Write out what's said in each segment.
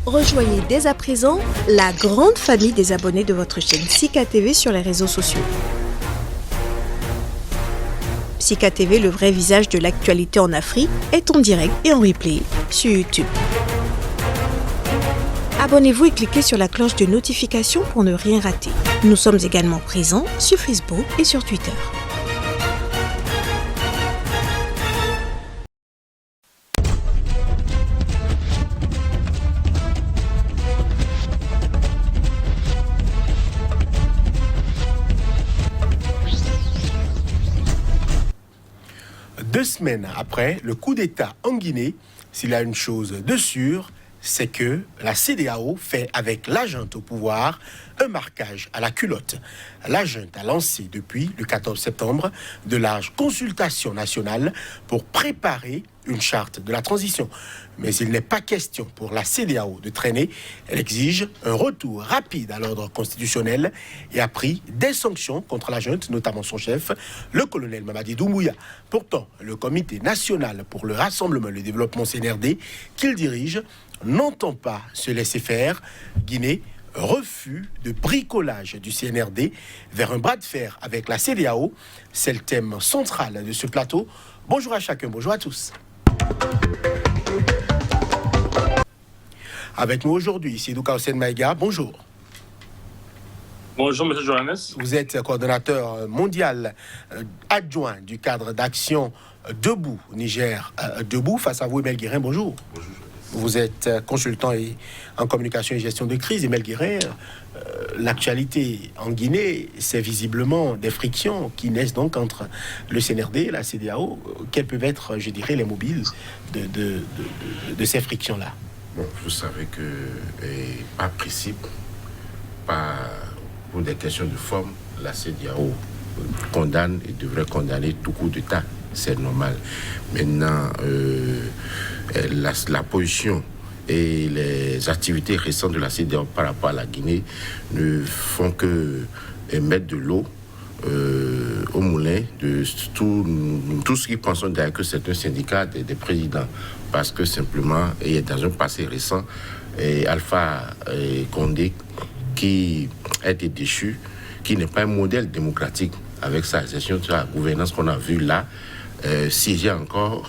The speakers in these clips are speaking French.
Rejoignez dès à présent la grande famille des abonnés de votre chaîne Sika TV sur les réseaux sociaux. Sika TV, le vrai visage de l'actualité en Afrique, est en direct et en replay sur YouTube. Abonnez-vous et cliquez sur la cloche de notification pour ne rien rater. Nous sommes également présents sur Facebook et sur Twitter. Deux semaines après le coup d'État en Guinée, s'il y a une chose de sûre, c'est que la CEDEAO fait avec la junte au pouvoir un marquage à la culotte. La junte a lancé depuis le 14 septembre de larges consultations nationales pour préparer une charte de la transition. Mais il n'est pas question pour la CEDEAO de traîner. Elle exige un retour rapide à l'ordre constitutionnel et a pris des sanctions contre la junte, notamment son chef, le colonel Mamadi Doumbouya. Pourtant, le Comité national pour le rassemblement et le développement CNRD, qu'il dirige, n'entend pas se laisser faire. Guinée, refus de bricolage du CNRD vers un bras de fer avec la CEDEAO. C'est le thème central de ce plateau. Bonjour à chacun, bonjour à tous. Avec nous aujourd'hui, Seydou Kaosen Maïga, bonjour. Bonjour, M. Johannes. Vous êtes coordonnateur mondial adjoint du cadre d'action Debout Niger Debout. Face à vous, Emel Guérin, bonjour. Bonjour. Vous êtes consultant en communication et gestion de crise. Emel Guérin, l'actualité en Guinée, c'est visiblement des frictions qui naissent donc entre le CNRD et la CEDEAO. Quels peuvent être, je dirais, les mobiles de ces frictions-là? Bon, vous savez que, par principe, pour des questions de forme, la CEDEAO condamne et devrait condamner tout coup d'État. C'est normal. Maintenant, la position et les activités récentes de la CEDEAO par rapport à la Guinée ne font que mettre de l'eau au moulin de tout ce qui pensons d'ailleurs que c'est un syndicat des présidents, parce que simplement, et dans un passé récent, Alpha Condé, qui a été déchu, qui n'est pas un modèle démocratique avec sa gestion de la gouvernance qu'on a vue là, siéger encore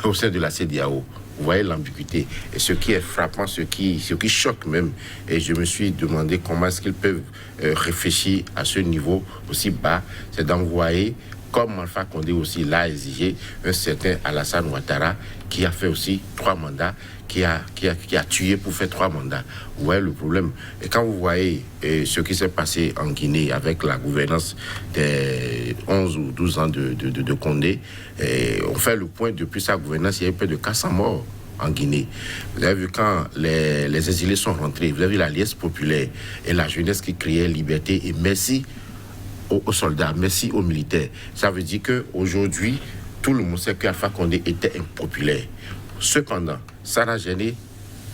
au sein de la CEDEAO. Vous voyez l'ambiguïté. Et ce qui est frappant, ce qui choque même, et je me suis demandé comment est-ce qu'ils peuvent réfléchir à ce niveau aussi bas, c'est d'envoyer, comme Alpha Condé aussi l'a exigé, un certain Alassane Ouattara, qui a fait aussi 3 mandats, qui a tué pour faire 3 mandats. Vous voyez le problème. Et quand vous voyez ce qui s'est passé en Guinée avec la gouvernance des 11 ou 12 ans de Condé, on fait le point, depuis sa gouvernance, il y a eu près de 400 morts en Guinée. Vous avez vu quand les exilés sont rentrés, vous avez vu la liesse populaire et la jeunesse qui criait liberté et merci aux soldats, merci aux militaires. Ça veut dire qu'aujourd'hui, tout le monde sait qu'Alpha Condé était impopulaire. Cependant, ça n'a gêné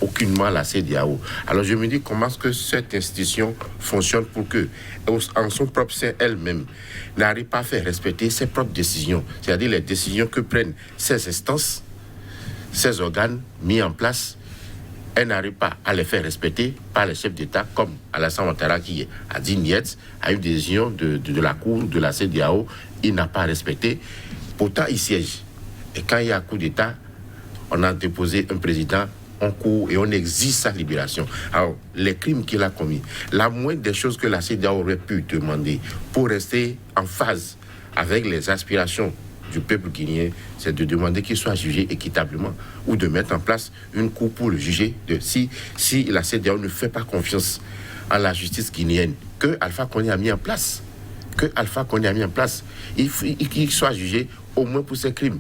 aucunement la CEDEAO. Alors je me dis comment est-ce que cette institution fonctionne pour que, en son propre sein elle-même, n'arrive pas à faire respecter ses propres décisions, c'est-à-dire les décisions que prennent ces instances, ces organes mis en place. Elle n'arrive pas à les faire respecter par les chefs d'État, comme Alassane Ouattara qui a dit niet à une décision de la Cour de la CEDEAO, il n'a pas respecté. Pourtant, il siège. Et quand il y a un coup d'État, on a déposé un président en cours et on exige sa libération. Alors, les crimes qu'il a commis, la moindre des choses que la CEDEAO aurait pu demander pour rester en phase avec les aspirations du peuple guinéen, c'est de demander qu'il soit jugé équitablement ou de mettre en place une cour pour le juger. Si la CEDEAO ne fait pas confiance à la justice guinéenne que Alpha Condé a mis en place, qu'il soit jugé au moins pour ses crimes.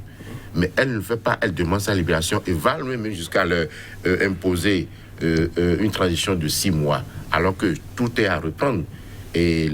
Mais elle ne le fait pas, elle demande sa libération et va même jusqu'à leur imposer une transition de 6 mois, alors que tout est à reprendre. Et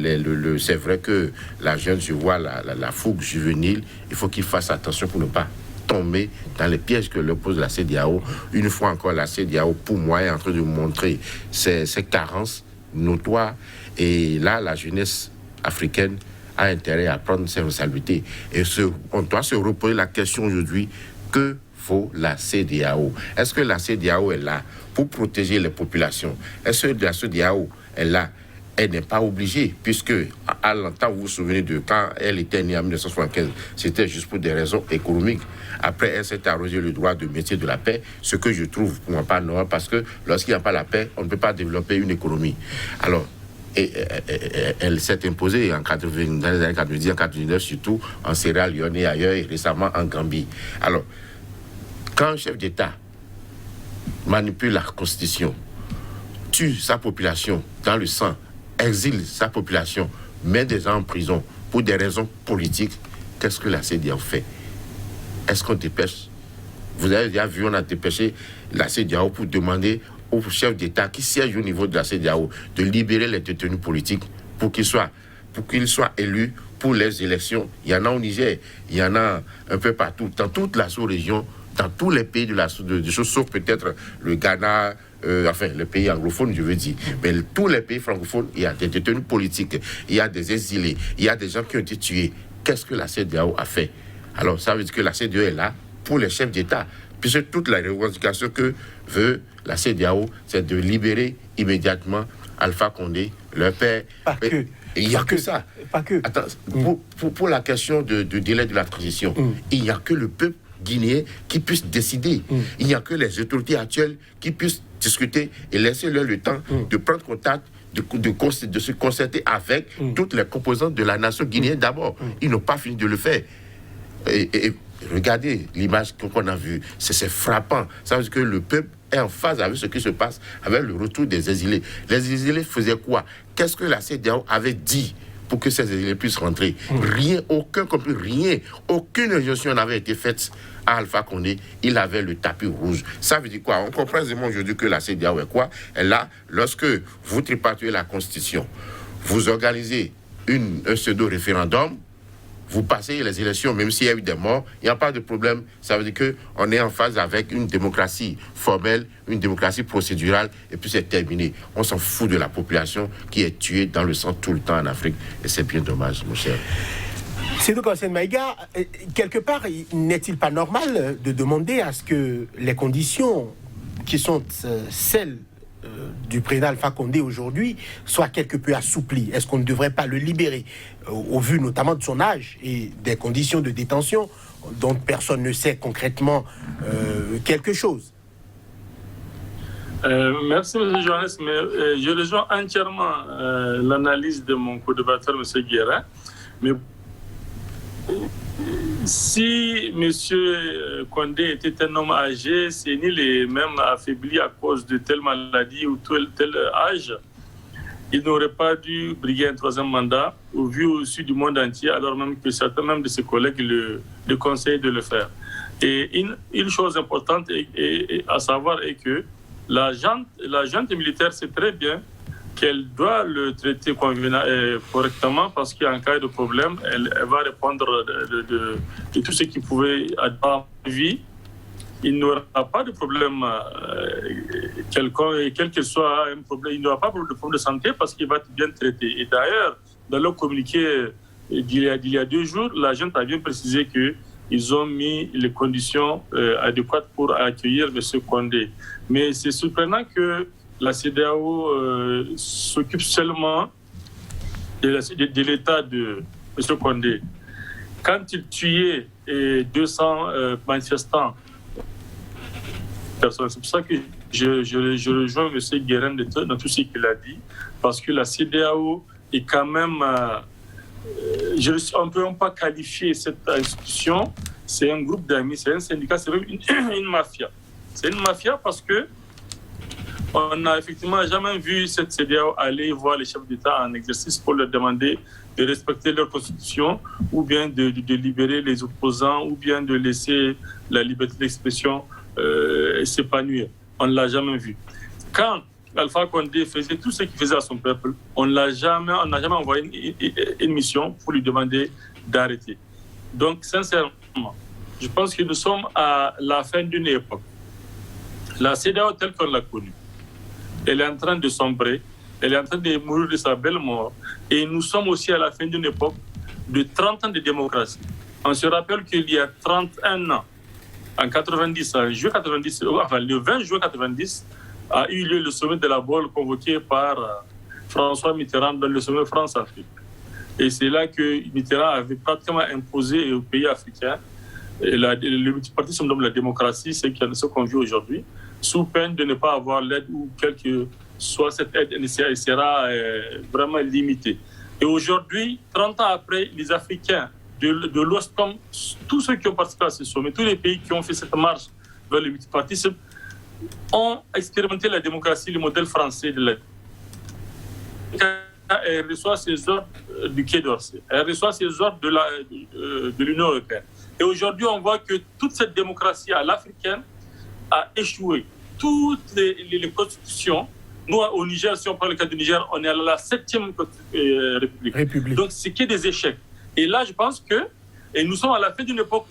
c'est vrai que la jeune, je vois la fougue juvénile, il faut qu'il fasse attention pour ne pas tomber dans les pièges que leur pose la CEDEAO. Une fois encore, la CEDEAO, pour moi, est en train de montrer ses carences notoires. Et là, la jeunesse africaine a intérêt à prendre ses responsabilités. Et on doit se reposer la question aujourd'hui, que vaut la CEDEAO? Est-ce que la CEDEAO est là pour protéger les populations? Est-ce que la CEDEAO est là? Elle n'est pas obligée, puisque à longtemps, vous vous souvenez de quand elle était née en 1975, c'était juste pour des raisons économiques. Après, elle s'est arrogé le droit de métier de la paix, ce que je trouve pour moi pas normal, parce que lorsqu'il n'y a pas la paix, on ne peut pas développer une économie. Alors, elle s'est imposée en 80, dans les années 90, en 89, surtout en Sierra Leone et ailleurs, et récemment en Gambie. Alors, quand un chef d'État manipule la Constitution, tue sa population dans le sang, exile sa population, met des gens en prison pour des raisons politiques, qu'est-ce que la CEDEAO fait? Est-ce qu'on dépêche? Vous avez déjà vu, on a dépêché la CEDEAO pour demander au chef d'État qui siège au niveau de la CEDEAO de libérer les détenus politiques pour qu'ils soient élus pour les élections. Il y en a au Niger, il y en a un peu partout, dans toute la sous-région, dans tous les pays de sauf peut-être le Ghana, enfin les pays anglophones, je veux dire. Mais tous les pays francophones, il y a des détenus politiques, il y a des exilés, il y a des gens qui ont été tués. Qu'est-ce que la CEDEAO a fait? Alors ça veut dire que la CEDEAO est là pour les chefs d'État. Puisque toute la revendication que veut la CEDEAO, c'est de libérer immédiatement Alpha Condé, leur père. Pas que. Il n'y a que ça. Pas que. Attends, pour la question de délai de la transition, il n'y a que le peuple guinéen qui puisse décider. Il n'y a que les autorités actuelles qui puissent discuter et laisser leur le temps de prendre contact, de se concerter avec toutes les composantes de la nation guinéenne d'abord. Ils n'ont pas fini de le faire. Et regardez l'image qu'on a vue, c'est frappant. Ça veut dire que le peuple est en phase avec ce qui se passe, avec le retour des exilés. Les exilés faisaient quoi? Qu'est-ce que la CEDEAO avait dit pour que ces exilés puissent rentrer? Rien, aucun compris, rien. Aucune injonction n'avait été faite à Alpha Condé. Il avait le tapis rouge. Ça veut dire quoi? On comprend aisément aujourd'hui que la CEDEAO est quoi? Elle a, lorsque vous tripatouillez la Constitution, vous organisez un pseudo-référendum, vous passez les élections, même s'il y a eu des morts, il n'y a pas de problème. Ça veut dire qu'on est en phase avec une démocratie formelle, une démocratie procédurale, et puis c'est terminé. On s'en fout de la population qui est tuée dans le sang tout le temps en Afrique, et c'est bien dommage, mon cher. C'est donc, Arsène Maïga, quelque part, n'est-il pas normal de demander à ce que les conditions qui sont celles du président Alpha Condé aujourd'hui soit quelque peu assoupli? Est-ce qu'on ne devrait pas le libérer au vu notamment de son âge et des conditions de détention dont personne ne sait concrètement quelque chose? Merci, M. Johannes, mais je rejoins entièrement l'analyse de mon co-débatteur, M. Guérin. Mais si M. Condé était un homme âgé, sénile et même affaibli à cause de telle maladie ou tel âge, il n'aurait pas dû briguer un troisième mandat au vu aussi du monde entier, alors même que certains même de ses collègues le conseillent de le faire. Et une chose importante à savoir est que la junte militaire sait très bien qu'elle doit le traiter correctement parce qu'en cas de problème, elle va répondre de tout ce qui pouvait avoir vie. Il n'aura pas de problème quel que soit un problème. Il n'aura pas de problème de santé parce qu'il va être bien traité. Et d'ailleurs, dans le communiqué d'il y a 2 jours, la junte a bien précisé qu'ils ont mis les conditions adéquates pour accueillir M. Condé. Mais c'est surprenant que la CEDEAO s'occupe seulement de l'état de M. Condé. Quand il tuait 200 manifestants, c'est pour ça que je rejoins M. Guérin dans tout ce qu'il a dit, parce que la CEDEAO est quand même... on ne peut pas qualifier cette institution, c'est un groupe d'amis, c'est un syndicat, c'est même une mafia. C'est une mafia parce que on n'a effectivement jamais vu cette CEDEAO aller voir les chefs d'État en exercice pour leur demander de respecter leur constitution ou bien de libérer les opposants ou bien de laisser la liberté d'expression s'épanouir. On ne l'a jamais vu. Quand Alpha Condé faisait tout ce qu'il faisait à son peuple, on n'a jamais envoyé une mission pour lui demander d'arrêter. Donc, sincèrement, je pense que nous sommes à la fin d'une époque. La CEDEAO telle qu'on l'a connue, elle est en train de sombrer, elle est en train de mourir de sa belle mort. Et nous sommes aussi à la fin d'une époque de 30 ans de démocratie. On se rappelle qu'il y a 31 ans, en 90, en juillet 90, enfin le 20 juin 90, a eu lieu le sommet de la Baule convoqué par François Mitterrand dans le sommet France-Afrique. Et c'est là que Mitterrand avait pratiquement imposé aux pays africains le multipartisme, donc la démocratie, c'est ce qu'on vit aujourd'hui, sous peine de ne pas avoir l'aide ou quelle que soit cette aide, elle sera vraiment limitée. Et aujourd'hui, 30 ans après, les Africains de l'Ouest, comme tous ceux qui ont participé à ce sommet, tous les pays qui ont fait cette marche vers le multipartisme, ont expérimenté la démocratie, le modèle français de l'aide. Elle reçoit ses ordres du Quai d'Orsay, elle reçoit ses ordres de l'Union européenne. Et aujourd'hui, on voit que toute cette démocratie à l'africaine a échoué. Toutes les constitutions, nous au Niger, si on prend le cas du Niger, on est à la 7e République. Donc c'est que des échecs. Et là, je pense que nous sommes à la fin d'une époque,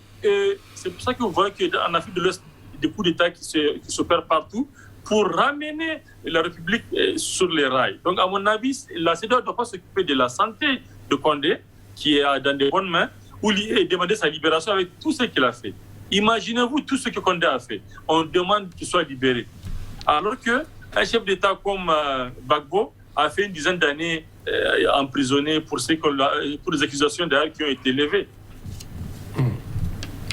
c'est pour ça que vous voyez qu'en Afrique de l'Ouest, des coups d'État qui s'opèrent partout pour ramener la République sur les rails. Donc, à mon avis, la CEDEAO ne doit pas s'occuper de la santé de Condé, qui est dans de bonnes mains, ou demander sa libération avec tout ce qu'il a fait. Imaginez-vous tout ce que Condé a fait. On demande qu'il soit libéré. Alors qu'un chef d'État comme Gbagbo a fait une dizaine d'années emprisonné pour les accusations d'ailleurs qui ont été levées.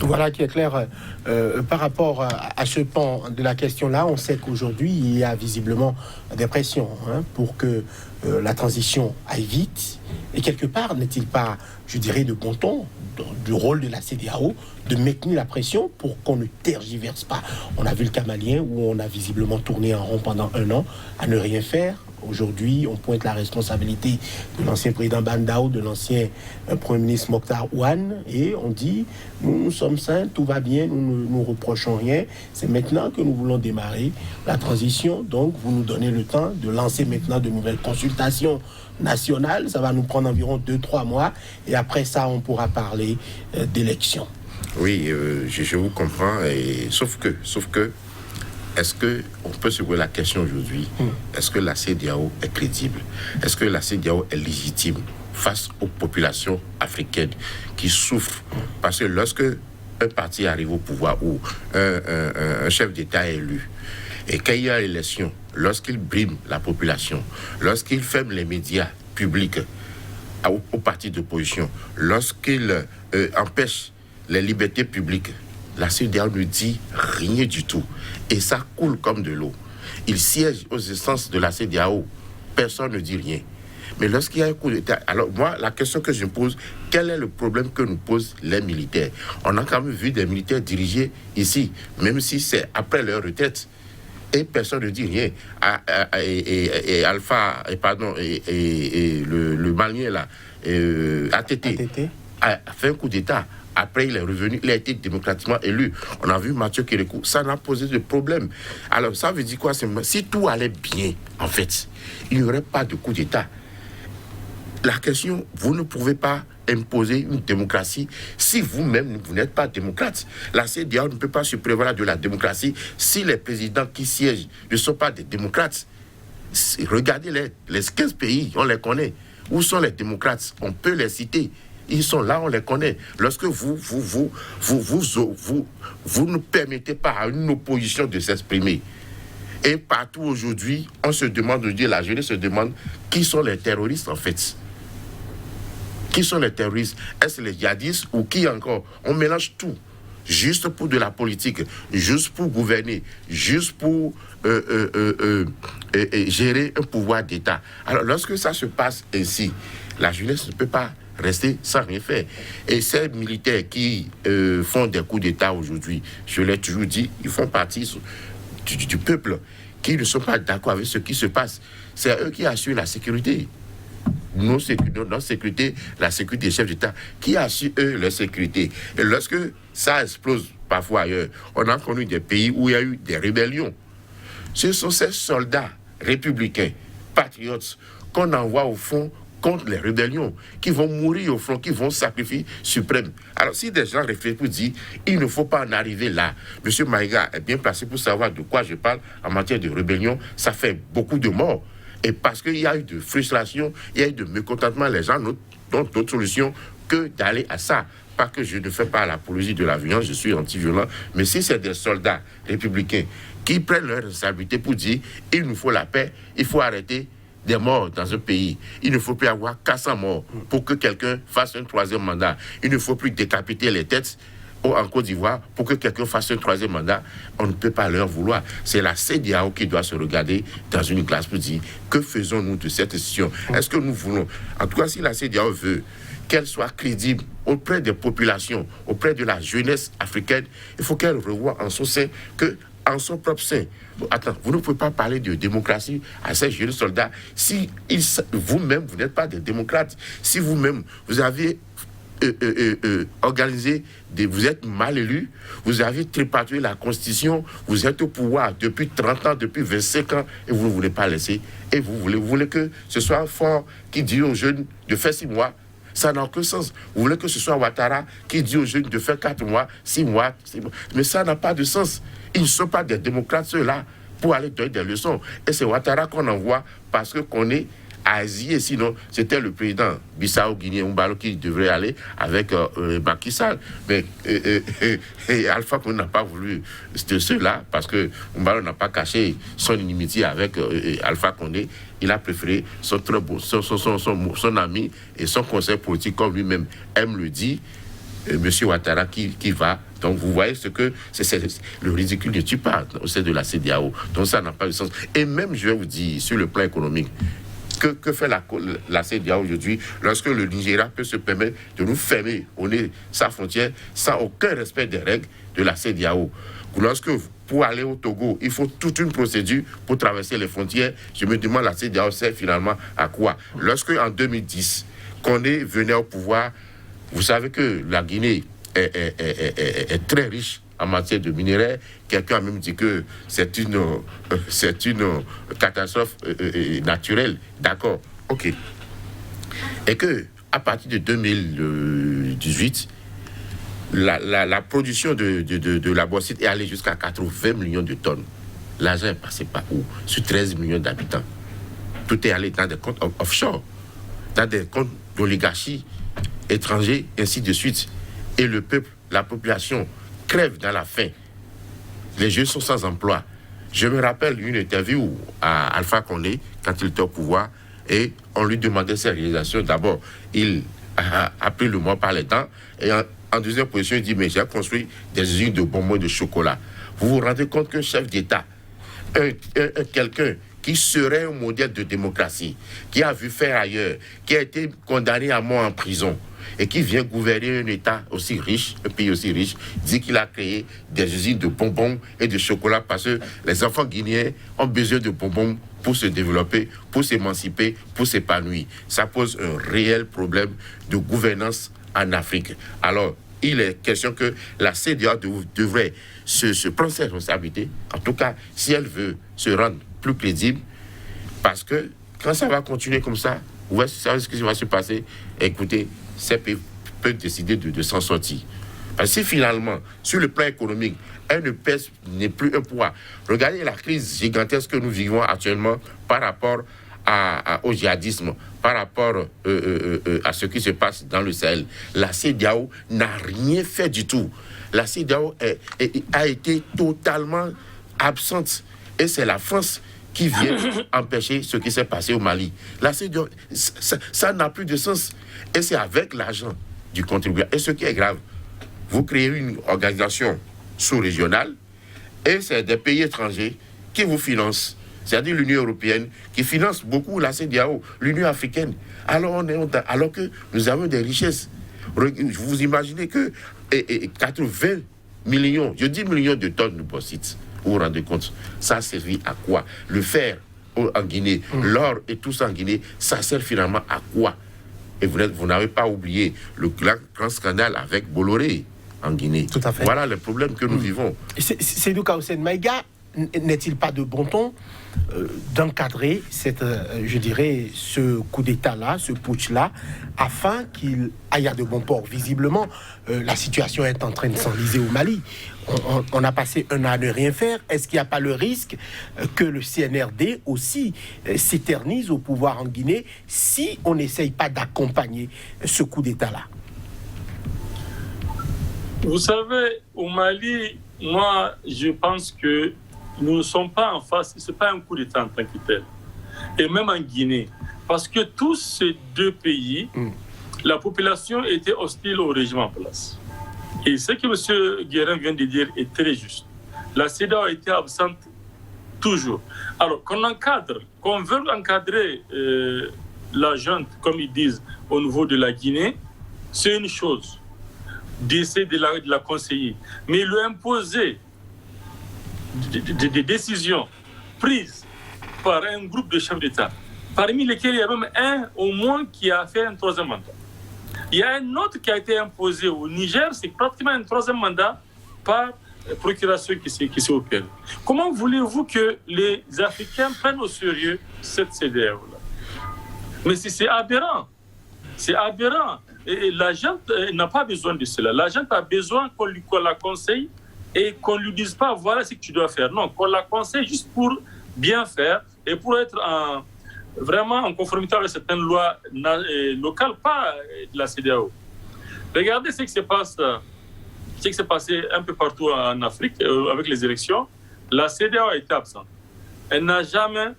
Voilà qui est clair par rapport à ce pan de la question-là. On sait qu'aujourd'hui, il y a visiblement des pressions pour que la transition aille vite. Et quelque part, n'est-il pas, je dirais, de bon ton du rôle de la CEDEAO de maintenir la pression pour qu'on ne tergiverse pas. On a vu le cas malien où on a visiblement tourné en rond pendant 1 an à ne rien faire. Aujourd'hui, on pointe la responsabilité de l'ancien président Bandao, de l'ancien Premier ministre Mokhtar Ouane, et on dit, nous sommes sains, tout va bien, nous ne nous reprochons rien. C'est maintenant que nous voulons démarrer la transition, donc vous nous donnez le temps de lancer maintenant de nouvelles consultations nationales. Ça va nous prendre environ 2-3 mois, et après ça, on pourra parler d'élections. Oui, je vous comprends, sauf que, est-ce qu'on peut se poser la question aujourd'hui, est-ce que la CEDEAO est crédible? Est-ce que la CEDEAO est légitime face aux populations africaines qui souffrent? Parce que lorsque un parti arrive au pouvoir ou un chef d'État est élu, et quand il y a l'élection, lorsqu'il brime la population, lorsqu'il ferme les médias publics aux partis d'opposition, lorsqu'il empêche les libertés publiques, la CEDEAO ne dit rien du tout. Et ça coule comme de l'eau. Il siège aux instances de la CEDEAO. Personne ne dit rien. Mais lorsqu'il y a un coup d'État... Alors moi, la question que je me pose, quel est le problème que nous posent les militaires? On a quand même vu des militaires dirigés ici, même si c'est après leur retraite. Et personne ne dit rien. Le Malien là, ATT a fait un coup d'État. Après, il est revenu, il a été démocratiquement élu. On a vu Mathieu Kérékou, ça n'a posé de problème. Alors, ça veut dire quoi? Si tout allait bien, en fait, il n'y aurait pas de coup d'État. La question, vous ne pouvez pas imposer une démocratie si vous-même, vous n'êtes pas démocrate. La CEDEAO ne peut pas se prévaloir de la démocratie si les présidents qui siègent ne sont pas des démocrates. Regardez les 15 pays, on les connaît. Où sont les démocrates? On peut les citer. Ils sont là, on les connaît. Lorsque vous ne permettez pas à une opposition de s'exprimer. Et partout aujourd'hui, on se demande, la jeunesse se demande qui sont les terroristes en fait. Qui sont les terroristes? Est-ce les djihadistes ou qui encore? On mélange tout. Juste pour de la politique, juste pour gouverner, juste pour gérer un pouvoir d'État. Alors lorsque ça se passe ainsi, la jeunesse ne peut pas rester sans rien faire. Et ces militaires qui font des coups d'État aujourd'hui, je l'ai toujours dit, ils font partie du peuple qui ne sont pas d'accord avec ce qui se passe. C'est eux qui assurent la sécurité. Notre sécurité, la sécurité des chefs d'État, qui assure eux leur sécurité. Et lorsque ça explose parfois ailleurs, on a connu des pays où il y a eu des rébellions. Ce sont ces soldats républicains, patriotes, qu'on envoie au front contre les rébellions, qui vont mourir au front, qui vont sacrifier suprême. Alors si des gens réfléchissent pour dire, il ne faut pas en arriver là. M. Maïga est bien placé pour savoir de quoi je parle en matière de rébellion. Ça fait beaucoup de morts. Et parce qu'il y a eu de frustration, il y a eu de mécontentement, les gens n'ont d'autre solution que d'aller à ça. pas que je ne fais pas l'apologie de la violence, je suis anti-violent, mais si c'est des soldats républicains qui prennent leur responsabilité pour dire il nous faut la paix, il faut arrêter des morts dans un pays. Il ne faut plus avoir 400 morts pour que quelqu'un fasse un troisième mandat. Il ne faut plus décapiter les têtes en Côte d'Ivoire pour que quelqu'un fasse un troisième mandat. On ne peut pas leur vouloir. C'est la CEDEAO qui doit se regarder dans une classe pour dire que faisons-nous de cette situation. Est-ce que nous voulons, en tout cas si la CEDEAO veut qu'elle soit crédible auprès des populations, auprès de la jeunesse africaine, il faut qu'elle revoie en son sein que en son propre sein. Attends, vous ne pouvez pas parler de démocratie à ces jeunes soldats si vous-même, vous n'êtes pas des démocrates. Si vous-même, vous avez organisé, vous êtes mal élu, vous avez tripatouillé la Constitution, vous êtes au pouvoir depuis 30 ans, depuis 25 ans, et vous ne voulez pas laisser. Et vous voulez que ce soit un fort qui dit aux jeunes de faire 6 mois. Ça n'a aucun sens. Vous voulez que ce soit Ouattara qui dit aux jeunes de faire 4 mois, 6 mois, 6 mois. Mais ça n'a pas de sens. Ils ne sont pas des démocrates, ceux-là, pour aller donner des leçons. Et c'est Ouattara qu'on envoie parce qu'on est à Asie. Et sinon, c'était le président Bissau-Guinée Oumbalo qui devrait aller avec Macky Sall. Mais Alpha Condé n'a pas voulu de ceux-là parce que Oumbalo n'a pas caché son inimitié avec Alpha Condé. Il a préféré son ami et son conseil politique, comme lui-même aime le dire, M. Ouattara qui va. Donc vous voyez ce que le ridicule ne tue pas au sein de la CEDEAO. Donc ça n'a pas de sens. Et même, je vais vous dire, sur le plan économique, que fait la CEDEAO aujourd'hui lorsque le Nigeria peut se permettre de nous fermer au nez sa frontière sans aucun respect des règles de la CEDEAO. Lorsque pour aller au Togo, il faut toute une procédure pour traverser les frontières. Je me demande, la CEDEAO sert finalement à quoi? Lorsque en 2010, Condé venait au pouvoir, vous savez que la Guinée est très riche en matière de minerais. Quelqu'un a même dit que c'est une catastrophe naturelle. D'accord, ok. Et que à partir de 2018, la production de la bauxite est allée jusqu'à 80 millions de tonnes. L'argent est passé par où? Sur 13 millions d'habitants. Tout est allé dans des comptes offshore, dans des comptes d'oligarchie étrangers, ainsi de suite. Et le peuple, la population, crève dans la faim. Les jeunes sont sans emploi. Je me rappelle une interview à Alpha Condé, quand il était au pouvoir, et on lui demandait ses réalisations. D'abord, il a pris le mot par les dents, et en deuxième position, il dit, mais j'ai construit des usines de bonbons et de chocolat. Vous vous rendez compte qu'un chef d'État, quelqu'un qui serait un modèle de démocratie, qui a vu faire ailleurs, qui a été condamné à mort en prison, et qui vient gouverner un État aussi riche, un pays aussi riche, dit qu'il a créé des usines de bonbons et de chocolat parce que les enfants guinéens ont besoin de bonbons pour se développer, pour s'émanciper, pour s'épanouir. Ça pose un réel problème de gouvernance en Afrique. Alors, il est question que la CEDEAO devrait se prendre ses responsabilités, en tout cas, si elle veut se rendre plus crédible, parce que quand ça va continuer comme ça, vous savez ce qui va se passer. Écoutez, ces pays peuvent décider de s'en sortir. Parce que si finalement, sur le plan économique, elle ne pèse, n'est plus un poids. Regardez la crise gigantesque que nous vivons actuellement par rapport au djihadisme, par rapport à ce qui se passe dans le Sahel. La CEDEAO n'a rien fait du tout. La CEDEAO a été totalement absente. Et c'est la France qui vient empêcher ce qui s'est passé au Mali. La CEDEAO, ça n'a plus de sens. Et c'est avec l'argent du contribuable. Et ce qui est grave, vous créez une organisation sous-régionale et c'est des pays étrangers qui vous financent. C'est-à-dire l'Union européenne qui finance beaucoup la CEDEAO, l'Union africaine. Alors que nous avons des richesses. Vous imaginez que 80 millions, je dis millions de tonnes de bauxite. Vous vous rendez compte? Ça servit à quoi? Le fer en Guinée, l'or et tout ça en Guinée, ça sert finalement à quoi? Et vous n'avez pas oublié le grand scandale avec Bolloré en Guinée. Tout à fait. Voilà le problème que nous vivons. Seydou Kaoussen Maïga, n'est-il pas de bon ton d'encadrer je dirais, ce coup d'État-là, ce putsch-là, afin qu'il aille à de bons ports? Visiblement, la situation est en train de s'enliser au Mali. On a passé un an à ne rien faire. Est-ce qu'il n'y a pas le risque que le CNRD aussi s'éternise au pouvoir en Guinée si on n'essaye pas d'accompagner ce coup d'État-là? Vous savez, au Mali, moi, je pense que nous ne sommes pas en face, ce n'est pas un coup d'État en tant que tel. Et même en Guinée, parce que tous ces deux pays, la population était hostile au régime en place. Et ce que M. Guérin vient de dire est très juste. La CEDEAO a été absente toujours. Alors, qu'on veut encadrer la junte, comme ils disent, au niveau de la Guinée, c'est une chose, d'essayer de la conseiller. Mais lui imposer des décisions prises par un groupe de chefs d'État, parmi lesquels il y a même un au moins qui a fait un troisième mandat. Il y a un autre qui a été imposé au Niger, c'est pratiquement un troisième mandat par procuration qui s'est opérée. Comment voulez-vous que les Africains prennent au sérieux cette CEDEAO-là? Mais c'est aberrant. C'est aberrant. Et la gente n'a pas besoin de cela. La gente a besoin qu'on la conseille et qu'on ne lui dise pas voilà ce que tu dois faire. Non, qu'on la conseille juste pour bien faire et pour être vraiment en conformité avec certaines lois locales, pas de la CEDEAO. Regardez ce qui s'est passé un peu partout en Afrique avec les élections. La CEDEAO a été absente. Elle n'a jamais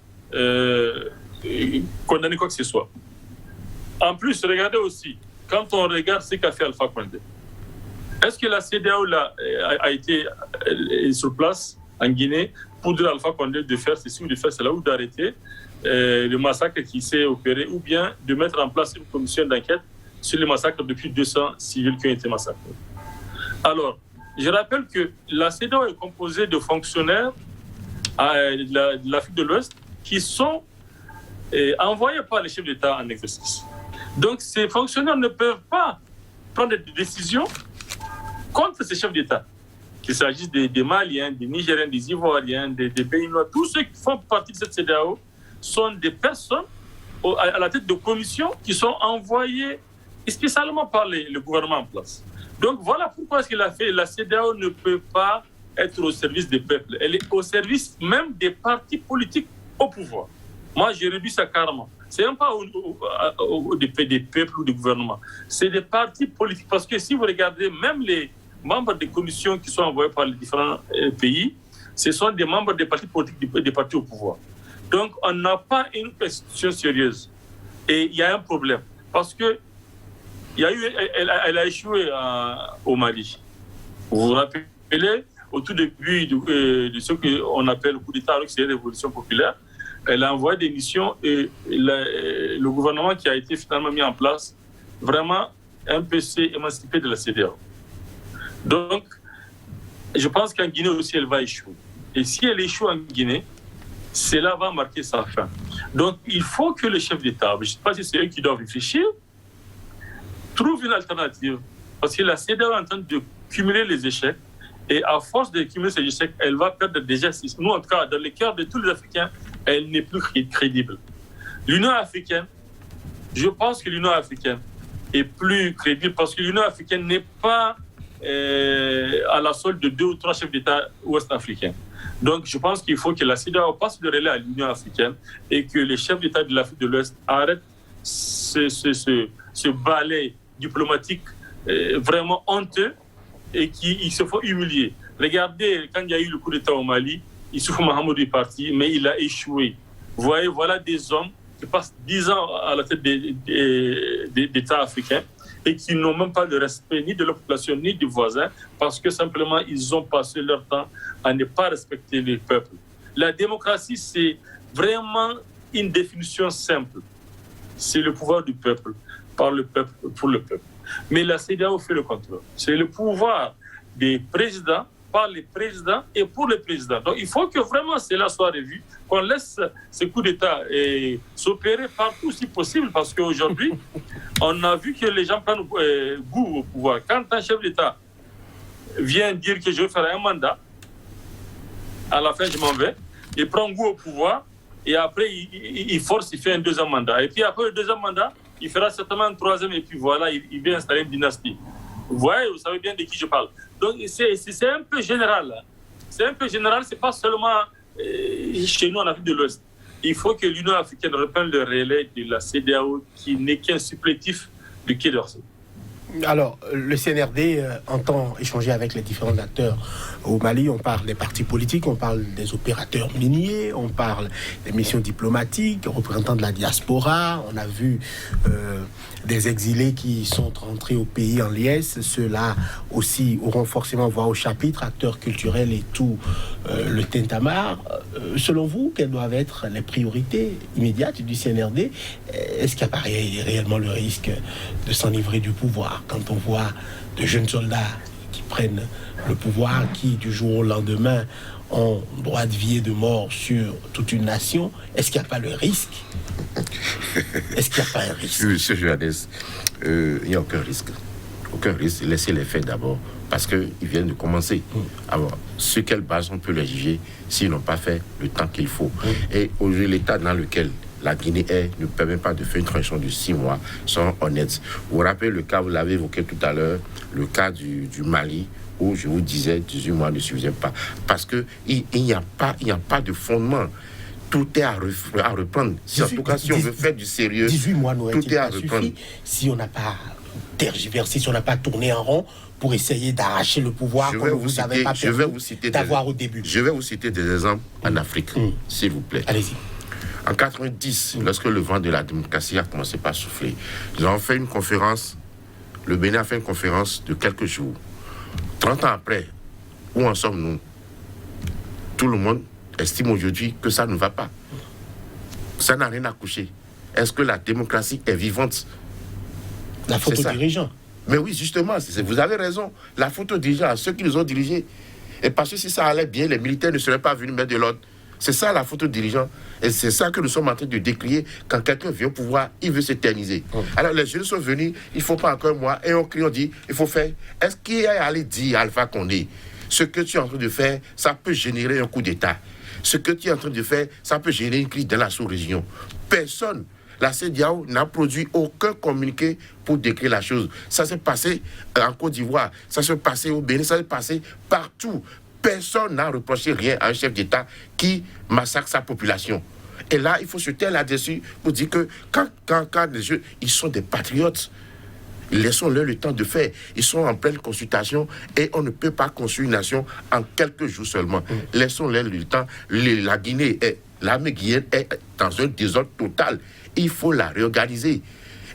condamné quoi que ce soit. En plus, regardez aussi, quand on regarde ce qu'a fait Alpha Condé, est-ce que la CEDEAO a été sur place en Guinée pour dire à Alpha Condé de faire ceci ou de faire cela ou d'arrêter le massacre qui s'est opéré ou bien de mettre en place une commission d'enquête sur les massacres depuis 200 civils qui ont été massacrés? Alors, je rappelle que la CEDEAO est composée de fonctionnaires de l'Afrique de l'Ouest qui sont envoyés par les chefs d'État en exercice. Donc, ces fonctionnaires ne peuvent pas prendre des décisions contre ces chefs d'État. Qu'il s'agisse des Maliens, des Nigériens, des Ivoiriens, des Béninois, tous ceux qui font partie de cette CEDEAO sont des personnes à la tête de commissions qui sont envoyées spécialement par le gouvernement en place. Donc voilà pourquoi est-ce qu'il a fait. La CEDEAO ne peut pas être au service des peuples. Elle est au service même des partis politiques au pouvoir. Moi, j'ai réduit ça carrément. Ce n'est même pas des peuples ou des gouvernements. C'est des partis politiques. Parce que si vous regardez, même les membres des commissions qui sont envoyés par les différents pays, ce sont des membres des partis politiques, des partis au pouvoir. Donc, on n'a pas une question sérieuse. Et il y a un problème. Parce que elle a échoué au Mali. Vous vous rappelez, au tout début de ce qu'on appelle le coup d'État, c'est la révolution populaire, elle a envoyé des missions et le gouvernement qui a été finalement mis en place, vraiment un peu s'est émancipé de la CEDEAO. Donc, je pense qu'en Guinée aussi, elle va échouer. Et si elle échoue en Guinée, cela va marquer sa fin. Donc, il faut que les chefs d'État, je ne sais pas si c'est eux qui doivent réfléchir, trouvent une alternative. Parce que la CEDEAO est en train de cumuler les échecs. Et à force de cumuler ces échecs, elle va perdre déjà. Nous, en tout cas, dans le cœur de tous les Africains, elle n'est plus crédible. L'Union africaine, je pense que l'Union africaine est plus crédible parce que l'Union africaine n'est pas à la solde de 2 ou 3 chefs d'État ouest-africains. Donc, je pense qu'il faut que la CEDEAO passe le relais à l'Union africaine et que les chefs d'État de l'Afrique de l'Ouest arrêtent ce balai diplomatique vraiment honteux et qui se font humilier. Regardez, quand il y a eu le coup d'État au Mali, Issoufou Mahamadou est parti, mais il a échoué. Vous voyez, voilà des hommes qui passent 10 ans à la tête d'États africains et qui n'ont même pas le respect ni de la population ni des voisins parce que simplement ils ont passé leur temps à ne pas respecter les peuples. La démocratie, c'est vraiment une définition simple. C'est le pouvoir du peuple, par le peuple, pour le peuple. Mais la CEDEAO fait le contraire. C'est le pouvoir des présidents, par les présidents et pour les présidents. Donc il faut que vraiment cela soit revu, qu'on laisse ces coups d'État s'opérer partout si possible, parce qu'aujourd'hui, on a vu que les gens prennent goût au pouvoir. Quand un chef d'État vient dire que je vais faire un mandat, à la fin je m'en vais, il prend goût au pouvoir et après il force, il fait un deuxième mandat. Et puis après le deuxième mandat, il fera certainement un troisième et puis voilà, il vient installer une dynastie. Vous voyez, vous savez bien de qui je parle. Donc c'est un peu général. C'est un peu général, c'est pas seulement chez nous en Afrique de l'Ouest. Il faut que l'Union africaine reprenne le relais de la CEDEAO qui n'est qu'un supplétif du Quai d'Orsay. Alors, le CNRD entend échanger avec les différents acteurs au Mali. On parle des partis politiques, on parle des opérateurs miniers, on parle des missions diplomatiques, représentants de la diaspora. On a vu des exilés qui sont rentrés au pays en liesse. Ceux-là aussi auront forcément voix au chapitre, acteurs culturels et tout le tintamarre. Selon vous, quelles doivent être les priorités immédiates du CNRD? Est-ce qu'il apparaît réellement le risque de s'enivrer du pouvoir quand on voit de jeunes soldats qui prennent le pouvoir, qui du jour au lendemain ont droit de vie et de mort sur toute une nation? Est-ce qu'il n'y a pas le risque? Est-ce qu'il n'y a pas un risque? Monsieur Joannès, il n'y a aucun risque. Aucun risque. Laissez les faits d'abord, parce qu'ils viennent de commencer. Alors, sur quelle base on peut les juger s'ils n'ont pas fait le temps qu'il faut? Et aujourd'hui, l'état dans lequel la Guinée ne permet pas de faire une transition de 6 mois, sont honnêtes. Vous vous rappelez le cas, vous l'avez évoqué tout à l'heure, le cas du Mali, où je vous disais 18 mois ne suffisaient pas. Parce qu'il n'y a pas de fondement. Tout est à reprendre. En tout cas, si on veut faire du sérieux, 18 mois tout est à reprendre. Si on n'a pas tergiversé, si on n'a pas tourné en rond pour essayer d'arracher le pouvoir qu'on ne vous avait pas permis d'avoir au début. Je vais vous citer des exemples en Afrique, s'il vous plaît. Allez-y. En 90, lorsque le vent de la démocratie a commencé par souffler, nous avons fait une conférence, le Bénin a fait une conférence de quelques jours. 30 ans après, où en sommes-nous? Tout le monde estime aujourd'hui que ça ne va pas. Ça n'a rien à coucher. Est-ce que la démocratie est vivante? La faute aux dirigeants. Mais oui, justement, vous avez raison. La faute aux dirigeants, à ceux qui nous ont dirigés. Et parce que si ça allait bien, les militaires ne seraient pas venus mettre de l'ordre. C'est ça la faute aux dirigeants. Et c'est ça que nous sommes en train de décrier. Quand quelqu'un vient au pouvoir, il veut s'éterniser. Alors les jeunes sont venus, il ne faut pas encore un mois, et on crie, on dit, il faut faire. Est-ce qu'il est allé dire à Alpha Condé, ce que tu es en train de faire, ça peut générer un coup d'État. Ce que tu es en train de faire, ça peut générer une crise dans la sous-région. Personne, la CEDEAO n'a produit aucun communiqué pour décrire la chose. Ça s'est passé en Côte d'Ivoire, ça s'est passé au Bénin, ça s'est passé partout. Personne n'a reproché rien à un chef d'État qui massacre sa population. Et là, il faut se taire là-dessus pour dire que quand les jeunes, ils sont des patriotes, laissons-leur le temps de faire. Ils sont en pleine consultation et on ne peut pas construire une nation en quelques jours seulement. Laissons-leur le temps. La Guinée, l'armée guinéenne est dans un désordre total. Il faut la réorganiser.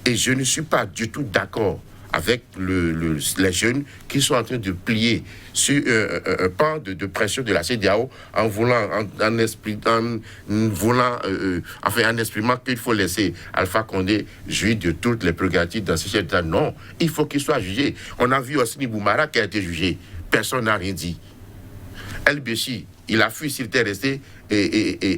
Et je ne suis pas du tout d'accord avec les jeunes qui sont en train de plier sur un pan de pression de la CEDEAO en exprimant qu'il faut laisser Alpha Condé jouir de toutes les prérogatives dans ce chef d'État. Non, il faut qu'il soit jugé. On a vu Hosni Boumara qui a été jugé. Personne n'a rien dit. El Béchi, il a fui s'il était resté,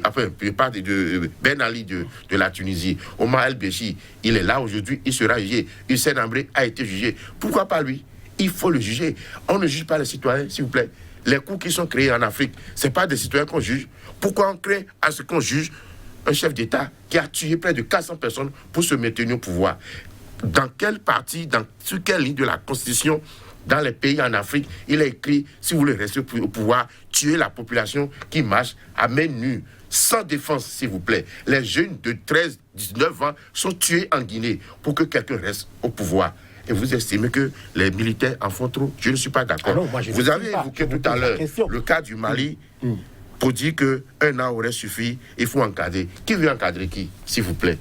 après, je parle de Ben Ali de la Tunisie. Omar El Béchi, il est là aujourd'hui, il sera jugé. Hussein Ambré a été jugé. Pourquoi pas lui? Il faut le juger. On ne juge pas les citoyens, s'il vous plaît. Les coups qui sont créés en Afrique, ce n'est pas des citoyens qu'on juge. Pourquoi on crée à ce qu'on juge un chef d'État qui a tué près de 400 personnes pour se maintenir au pouvoir? Dans quelle partie, sur quelle ligne de la Constitution, dans les pays en Afrique, il a écrit, si vous voulez rester au pouvoir, tuer la population qui marche à main nue, sans défense, s'il vous plaît. Les jeunes de 13, 19 ans sont tués en Guinée pour que quelqu'un reste au pouvoir. Et vous estimez que les militaires en font trop? Je ne suis pas d'accord. Vous avez évoqué tout à l'heure le cas du Mali pour dire qu'un an aurait suffi, il faut encadrer. Qui veut encadrer qui, s'il vous plaît?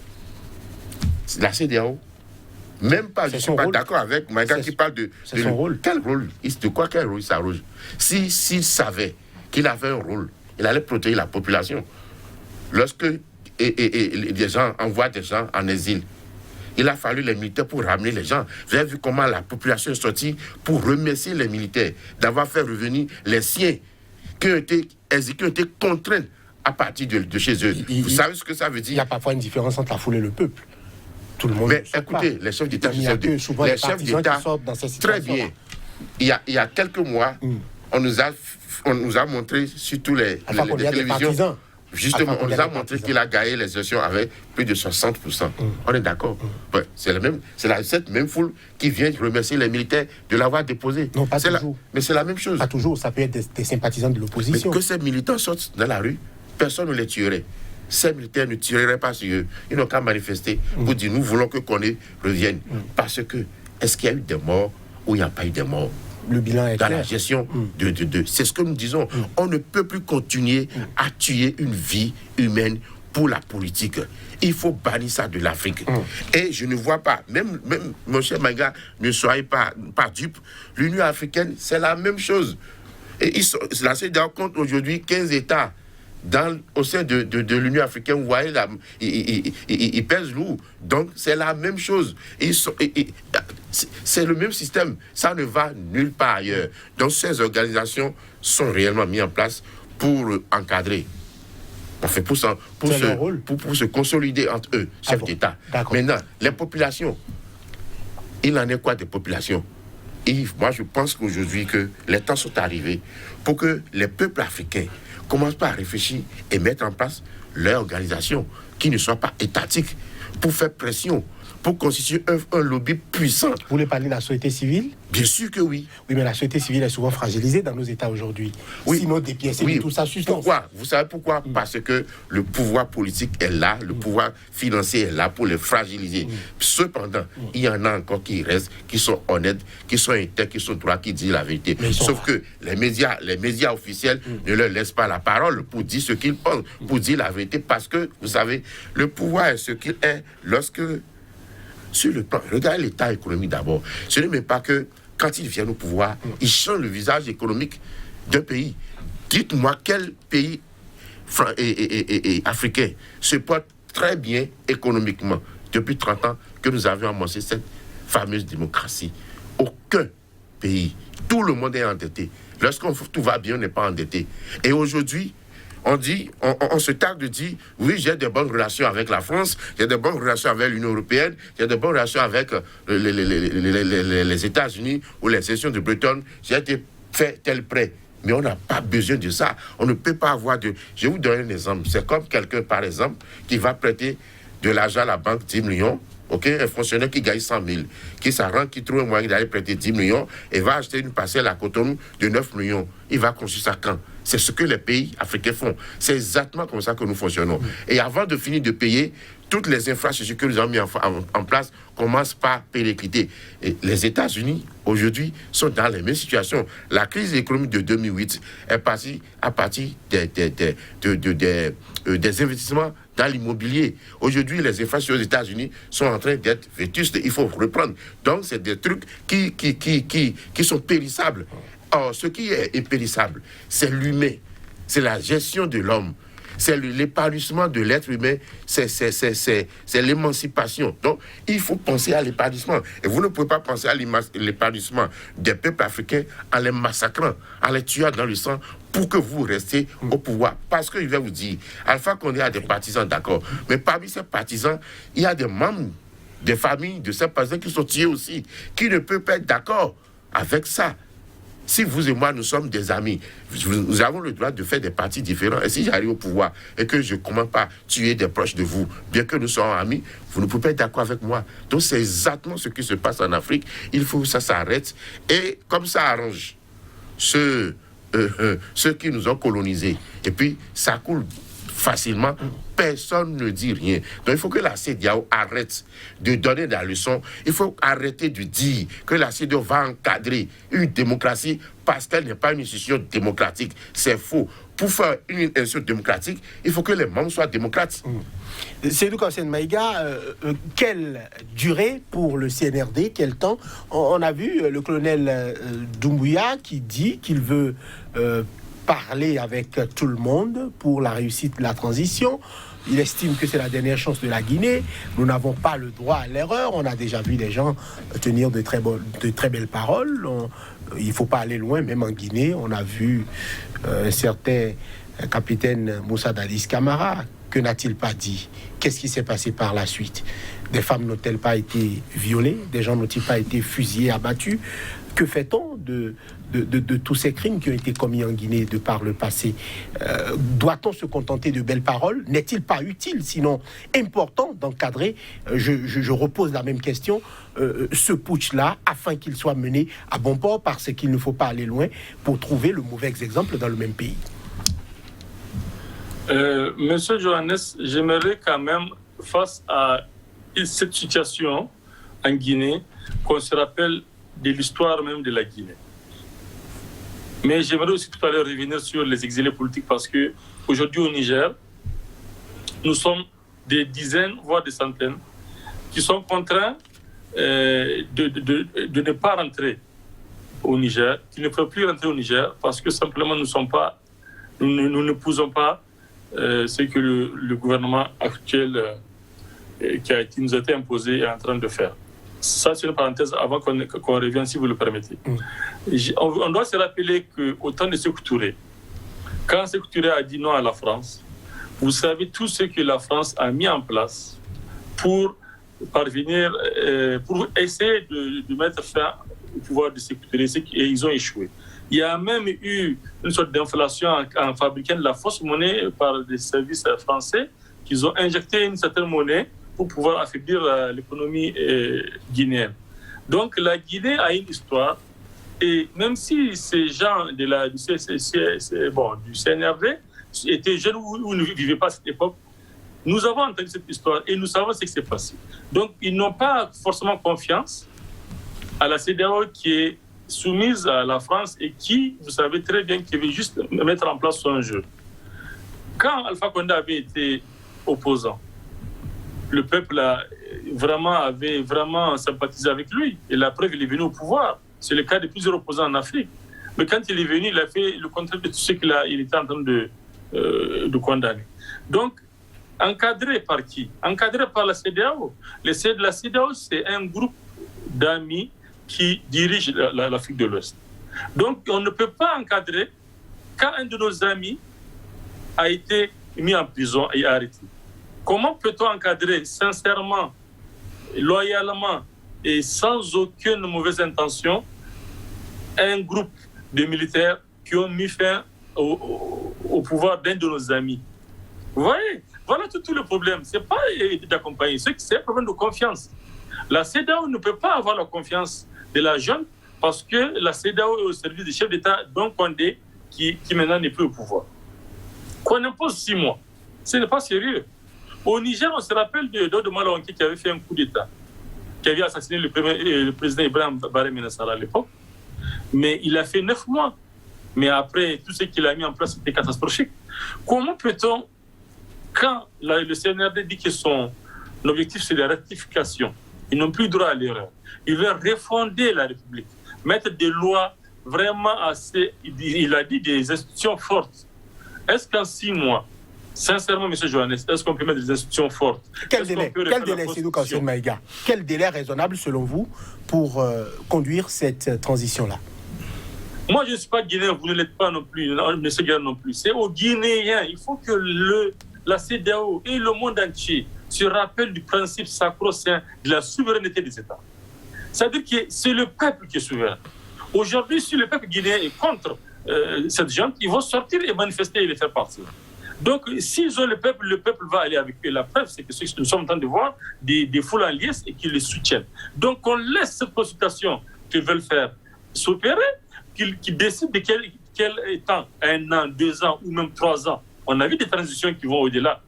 La CEDEAO? Même pas, je ne suis pas d'accord avec Maïga qui parle de son rôle. Quel rôle? Quel rôle il s'arroge? S'il savait qu'il avait un rôle, il allait protéger la population. Lorsque des gens envoient des gens en exil, il a fallu les militaires pour ramener les gens. Vous avez vu comment la population est sortie pour remercier les militaires d'avoir fait revenir les siens qui ont été contraints à partir de chez eux. Vous savez ce que ça veut dire? Il y a parfois une différence entre la foule et le peuple. Tout le monde. Mais écoutez, les chefs d'État, très bien. Il y a quelques mois, on nous a montré sur tous les télévisions. Justement, on nous a montré qu'il a gagné les élections avec plus de 60%. On est d'accord. Ouais, c'est cette même foule qui vient remercier les militaires de l'avoir déposé. Non, pas toujours. Mais c'est la même chose. Pas toujours, ça peut être des sympathisants de l'opposition. Mais que ces militants sortent dans la rue, personne ne les tuerait. Ces militaires ne tireraient pas sur eux. Ils n'ont qu'à manifester pour dire nous voulons que Condé revienne. Parce que est-ce qu'il y a eu des morts ou il n'y a pas eu de morts? Le bilan est dans clair. la gestion c'est ce que nous disons. On ne peut plus continuer à tuer une vie humaine pour la politique. Il faut bannir ça de l'Afrique. Et je ne vois pas, même mon cher Maïga, ne soyez pas dupe, l'Union africaine, c'est la même chose. Et la CEDEAO compte aujourd'hui 15 États au sein de l'Union africaine. Vous voyez, ils pèsent lourd. Donc, c'est la même chose. C'est le même système. Ça ne va nulle part ailleurs. Donc, ces organisations sont réellement mises en place pour encadrer. Enfin, pour se consolider entre eux, chefs d'État. Maintenant, les populations, il en est quoi des populations? Et moi, je pense qu'aujourd'hui, que les temps sont arrivés pour que les peuples africains commencent pas à réfléchir et mettre en place leur organisation qui ne soit pas étatique, pour faire pression, pour constituer un lobby puissant. Vous voulez parler de la société civile? Bien sûr que oui. Oui, mais la société civile est souvent fragilisée dans nos États aujourd'hui. Oui. Sinon, dépiécée de tout ça substance. Pourquoi? Vous savez pourquoi? Parce que le pouvoir politique est là, le pouvoir financier est là pour les fragiliser. Cependant, il y en a encore qui restent, qui sont honnêtes, qui sont intègres, qui sont droits, qui disent la vérité. Sauf que les médias officiels ne leur laissent pas la parole pour dire ce qu'ils pensent, pour dire la vérité. Parce que, vous savez, le pouvoir est ce qu'il est lorsque... Sur le plan, regardez l'état économique d'abord. Ce n'est même pas que quand ils viennent au pouvoir, ils changent le visage économique d'un pays. Dites-moi quel pays africain se porte très bien économiquement depuis 30 ans que nous avions amorcé cette fameuse démocratie. Aucun pays. Tout le monde est endetté. Lorsque tout va bien, on n'est pas endetté. Et aujourd'hui, on se targue de dire, oui, j'ai de bonnes relations avec la France, j'ai de bonnes relations avec l'Union européenne, j'ai de bonnes relations avec les États-Unis ou les sessions de Bretton, j'ai été fait tel prêt. Mais on n'a pas besoin de ça. On ne peut pas avoir de... Je vais vous donner un exemple. C'est comme quelqu'un, par exemple, qui va prêter de l'argent à la banque, 10 millions, un fonctionnaire qui gagne 100 000, qui s'arrange, qui trouve un moyen d'aller prêter 10 millions et va acheter une parcelle à Cotonou de 9 millions. Il va construire ça quand? C'est ce que les pays africains font. C'est exactement comme ça que nous fonctionnons. Et avant de finir de payer, toutes les infrastructures que nous avons mis en place commencent par péricliter. Et les États-Unis, aujourd'hui, sont dans les mêmes situations. La crise économique de 2008 est partie à partir des investissements dans l'immobilier. Aujourd'hui, les infrastructures aux États-Unis sont en train d'être vétustes. Il faut reprendre. Donc, c'est des trucs qui sont périssables. Or, ce qui est impérissable, c'est l'humain. C'est la gestion de l'homme. C'est l'épanouissement de l'être humain. C'est l'émancipation. Donc, il faut penser à l'épanouissement. Et vous ne pouvez pas penser à l'épanouissement des peuples africains en les massacrant, en les tuant dans le sang pour que vous restiez au pouvoir. Parce que je vais vous dire, Alpha Condé a des partisans, d'accord. Mais parmi ces partisans, il y a des membres des familles de ces partisans qui sont tués aussi, qui ne peuvent pas être d'accord avec ça. Si vous et moi, nous sommes des amis, nous avons le droit de faire des partis différents. Et si j'arrive au pouvoir et que je ne commence pas à tuer des proches de vous, bien que nous soyons amis, vous ne pouvez pas être d'accord avec moi. Donc, c'est exactement ce qui se passe en Afrique. Il faut que ça s'arrête. Et comme ça arrange ceux qui nous ont colonisés. Et puis, ça coule facilement, personne ne dit rien. Donc il faut que la CEDEAO arrête de donner la leçon. Il faut arrêter de dire que la CEDEAO va encadrer une démocratie parce qu'elle n'est pas une institution démocratique. C'est faux. Pour faire une institution démocratique, il faut que les membres soient démocrates. Seydou Kassem Maïga, quelle durée pour le CNRD? Quel temps? On a vu le colonel Doumbouya qui dit qu'il veut parler avec tout le monde pour la réussite de la transition. Il estime que c'est la dernière chance de la Guinée. Nous n'avons pas le droit à l'erreur. On a déjà vu des gens tenir de très belles paroles. Il ne faut pas aller loin, même en Guinée. On a vu un certain capitaine Moussa Dadis Camara. Que n'a-t-il pas dit? Qu'est-ce qui s'est passé par la suite? Des femmes n'ont-elles pas été violées? Des gens n'ont-ils pas été fusillés, abattus? Que fait-on de tous ces crimes qui ont été commis en Guinée de par le passé? Doit-on se contenter de belles paroles? N'est-il pas utile, sinon important, d'encadrer, je repose la même question, ce putsch-là, afin qu'il soit mené à bon port, parce qu'il ne faut pas aller loin pour trouver le mauvais exemple dans le même pays? Monsieur Johannes, j'aimerais quand même, face à cette situation en Guinée, qu'on se rappelle de l'histoire même de la Guinée. Mais j'aimerais aussi tout à l'heure revenir sur les exilés politiques parce qu'aujourd'hui au Niger, nous sommes des dizaines, voire des centaines, qui sont contraints de ne pas rentrer au Niger, qui ne peuvent plus rentrer au Niger parce que simplement nous n'épousons pas ce que le gouvernement actuel qui nous a été imposé est en train de faire. Ça, c'est une parenthèse avant qu'on revienne, si vous le permettez. On doit se rappeler qu'au temps de Sékou Touré, quand Sékou Touré a dit non à la France, vous savez tout ce que la France a mis en place pour parvenir, pour essayer de mettre fin au pouvoir de Sékou Touré, et ils ont échoué. Il y a même eu une sorte d'inflation en fabriquant de la fausse monnaie par des services français qui ont injecté une certaine monnaie pour pouvoir affaiblir l'économie guinéenne. Donc la Guinée a une histoire, et même si ces gens du CNRD étaient jeunes ou ne vivaient pas à cette époque, nous avons entendu cette histoire et nous savons ce qui s'est passé. Donc ils n'ont pas forcément confiance à la CEDEAO qui est soumise à la France et qui, vous savez très bien, qui veut juste mettre en place son jeu. Quand Alpha Condé avait été opposant, le peuple avait vraiment sympathisé avec lui. Et la preuve, il est venu au pouvoir. C'est le cas de plusieurs opposants en Afrique. Mais quand il est venu, il a fait le contraire de tout ce qu'il était en train de condamner. Donc, encadré par qui? Encadré par la CEDEAO. La CEDEAO, c'est un groupe d'amis qui dirige l'Afrique de l'Ouest. Donc, on ne peut pas encadrer quand un de nos amis a été mis en prison et arrêté. Comment peut-on encadrer sincèrement, loyalement et sans aucune mauvaise intention un groupe de militaires qui ont mis fin au pouvoir d'un de nos amis? Vous voyez, voilà tout le problème. Ce n'est pas d'accompagner, c'est un problème de confiance. La CEDEAO ne peut pas avoir la confiance de la jeune parce que la CEDEAO est au service du chef d'État d'un Condé qui maintenant n'est plus au pouvoir. Qu'on impose 6 mois, ce n'est pas sérieux. Au Niger, on se rappelle de Dodo Malawanké qui avait fait un coup d'État, qui avait assassiné le président Ibrahim Baré Menassara à l'époque. Mais il a fait 9 mois. Mais après, tout ce qu'il a mis en place, c'était catastrophique. Comment peut-on, quand le CNRD dit que son objectif, c'est la rectification, ils n'ont plus droit à l'erreur. Ils veulent refonder la République, mettre des lois vraiment assez, il a dit, des institutions fortes. Est-ce qu'en 6 mois, sincèrement, M. Johannes, est-ce qu'on peut mettre des institutions fortes? Quel délai, Sédou Kansoum Maïga? Quel délai raisonnable, selon vous, pour conduire cette transition-là? Moi, je ne suis pas guinéen, vous ne l'êtes pas non plus, M. Guérin non plus. C'est aux Guinéens. Il faut que la CEDEAO et le monde entier se rappellent du principe sacro-saint de la souveraineté des États. C'est-à-dire que c'est le peuple qui est souverain. Aujourd'hui, si le peuple guinéen est contre cette junte, ils vont sortir et manifester et les faire partir. Donc, s'ils ont le peuple va aller avec eux. La preuve, c'est que nous sommes en train de voir des foules en liesse et qui les soutiennent. Donc, on laisse cette consultation qu'ils veulent faire s'opérer, qu'ils décident de quel temps, 1 an, 2 ans ou même 3 ans. On a vu des transitions qui vont au-delà.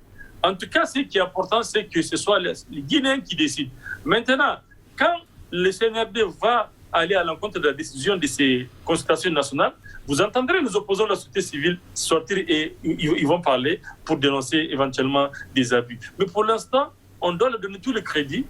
En tout cas, ce qui est important, c'est que ce soit les Guinéens qui décident. Maintenant, quand le CNRD va aller à l'encontre de la décision de ces consultations nationales, vous entendrez les opposants de la société civile sortir et ils vont parler pour dénoncer éventuellement des abus. Mais pour l'instant, on doit leur donner tout le crédit.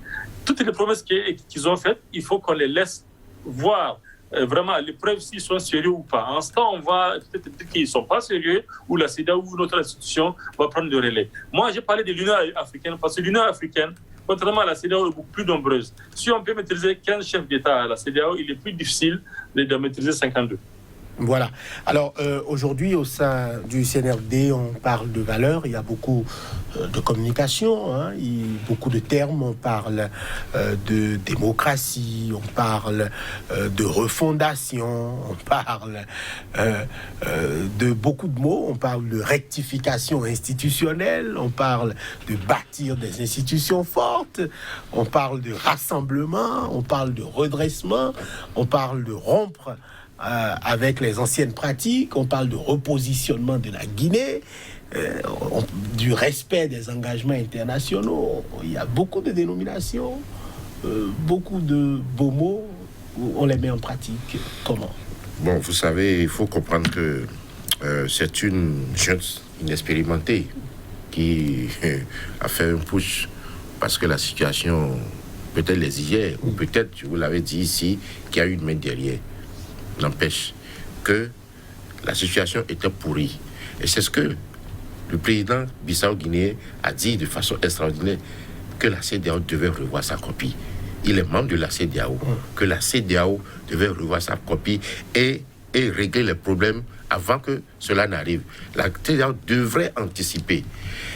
Toutes les promesses qu'ils ont faites, il faut qu'on les laisse voir vraiment les preuves s'ils sont sérieux ou pas. En ce temps, on va peut-être dire qu'ils ne sont pas sérieux ou la CEDEAO ou notre institution va prendre le relais. Moi, j'ai parlé de l'Union africaine parce que l'Union africaine, contrairement à la CEDEAO, est beaucoup plus nombreuse. Si on peut maîtriser 15 chefs d'État à la CEDEAO, il est plus difficile de maîtriser 52. Voilà. Alors, aujourd'hui, au sein du CNRD, on parle de valeurs. Il y a beaucoup de communication, hein, beaucoup de termes. On parle de démocratie, on parle de refondation, on parle de beaucoup de mots. On parle de rectification institutionnelle, on parle de bâtir des institutions fortes, on parle de rassemblement, on parle de redressement, on parle de rompre avec les anciennes pratiques, on parle de repositionnement de la Guinée, du respect des engagements internationaux. Il y a beaucoup de dénominations, beaucoup de beaux mots, on les met en pratique comment? Bon, vous savez, il faut comprendre que c'est une jeune inexpérimentée qui a fait un push parce que la situation peut-être les exigeait, ou peut-être, je vous l'avais dit ici, qu'il y a une main derrière. N'empêche que la situation était pourrie. Et c'est ce que le président Bissau-Guinéen a dit de façon extraordinaire, que la CEDEAO devait revoir sa copie. Il est membre de la CEDEAO, que la CEDEAO devait revoir sa copie et régler les problèmes avant que cela n'arrive. La CEDEAO devrait anticiper.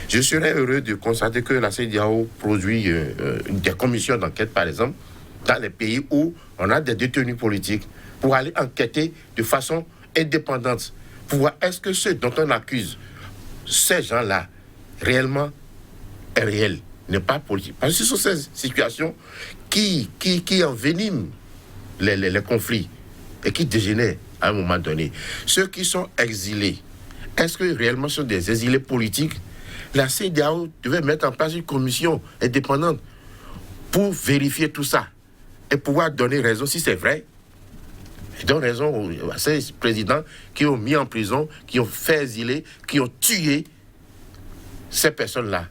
Je serais heureux de constater que la CEDEAO produit des commissions d'enquête, par exemple, dans les pays où on a des détenus politiques, pour aller enquêter de façon indépendante, pour voir est-ce que ceux dont on accuse ces gens-là, réellement, est réel, n'est pas politique. Parce que ce sont ces situations qui enveniment les conflits et qui dégénèrent à un moment donné. Ceux qui sont exilés, est-ce que réellement ce sont des exilés politiques? La CEDEAO devait mettre en place une commission indépendante pour vérifier tout ça et pouvoir donner raison si c'est vrai. Ils donnent raison à ces présidents qui ont mis en prison, qui ont fait exiler, qui ont tué ces personnes-là.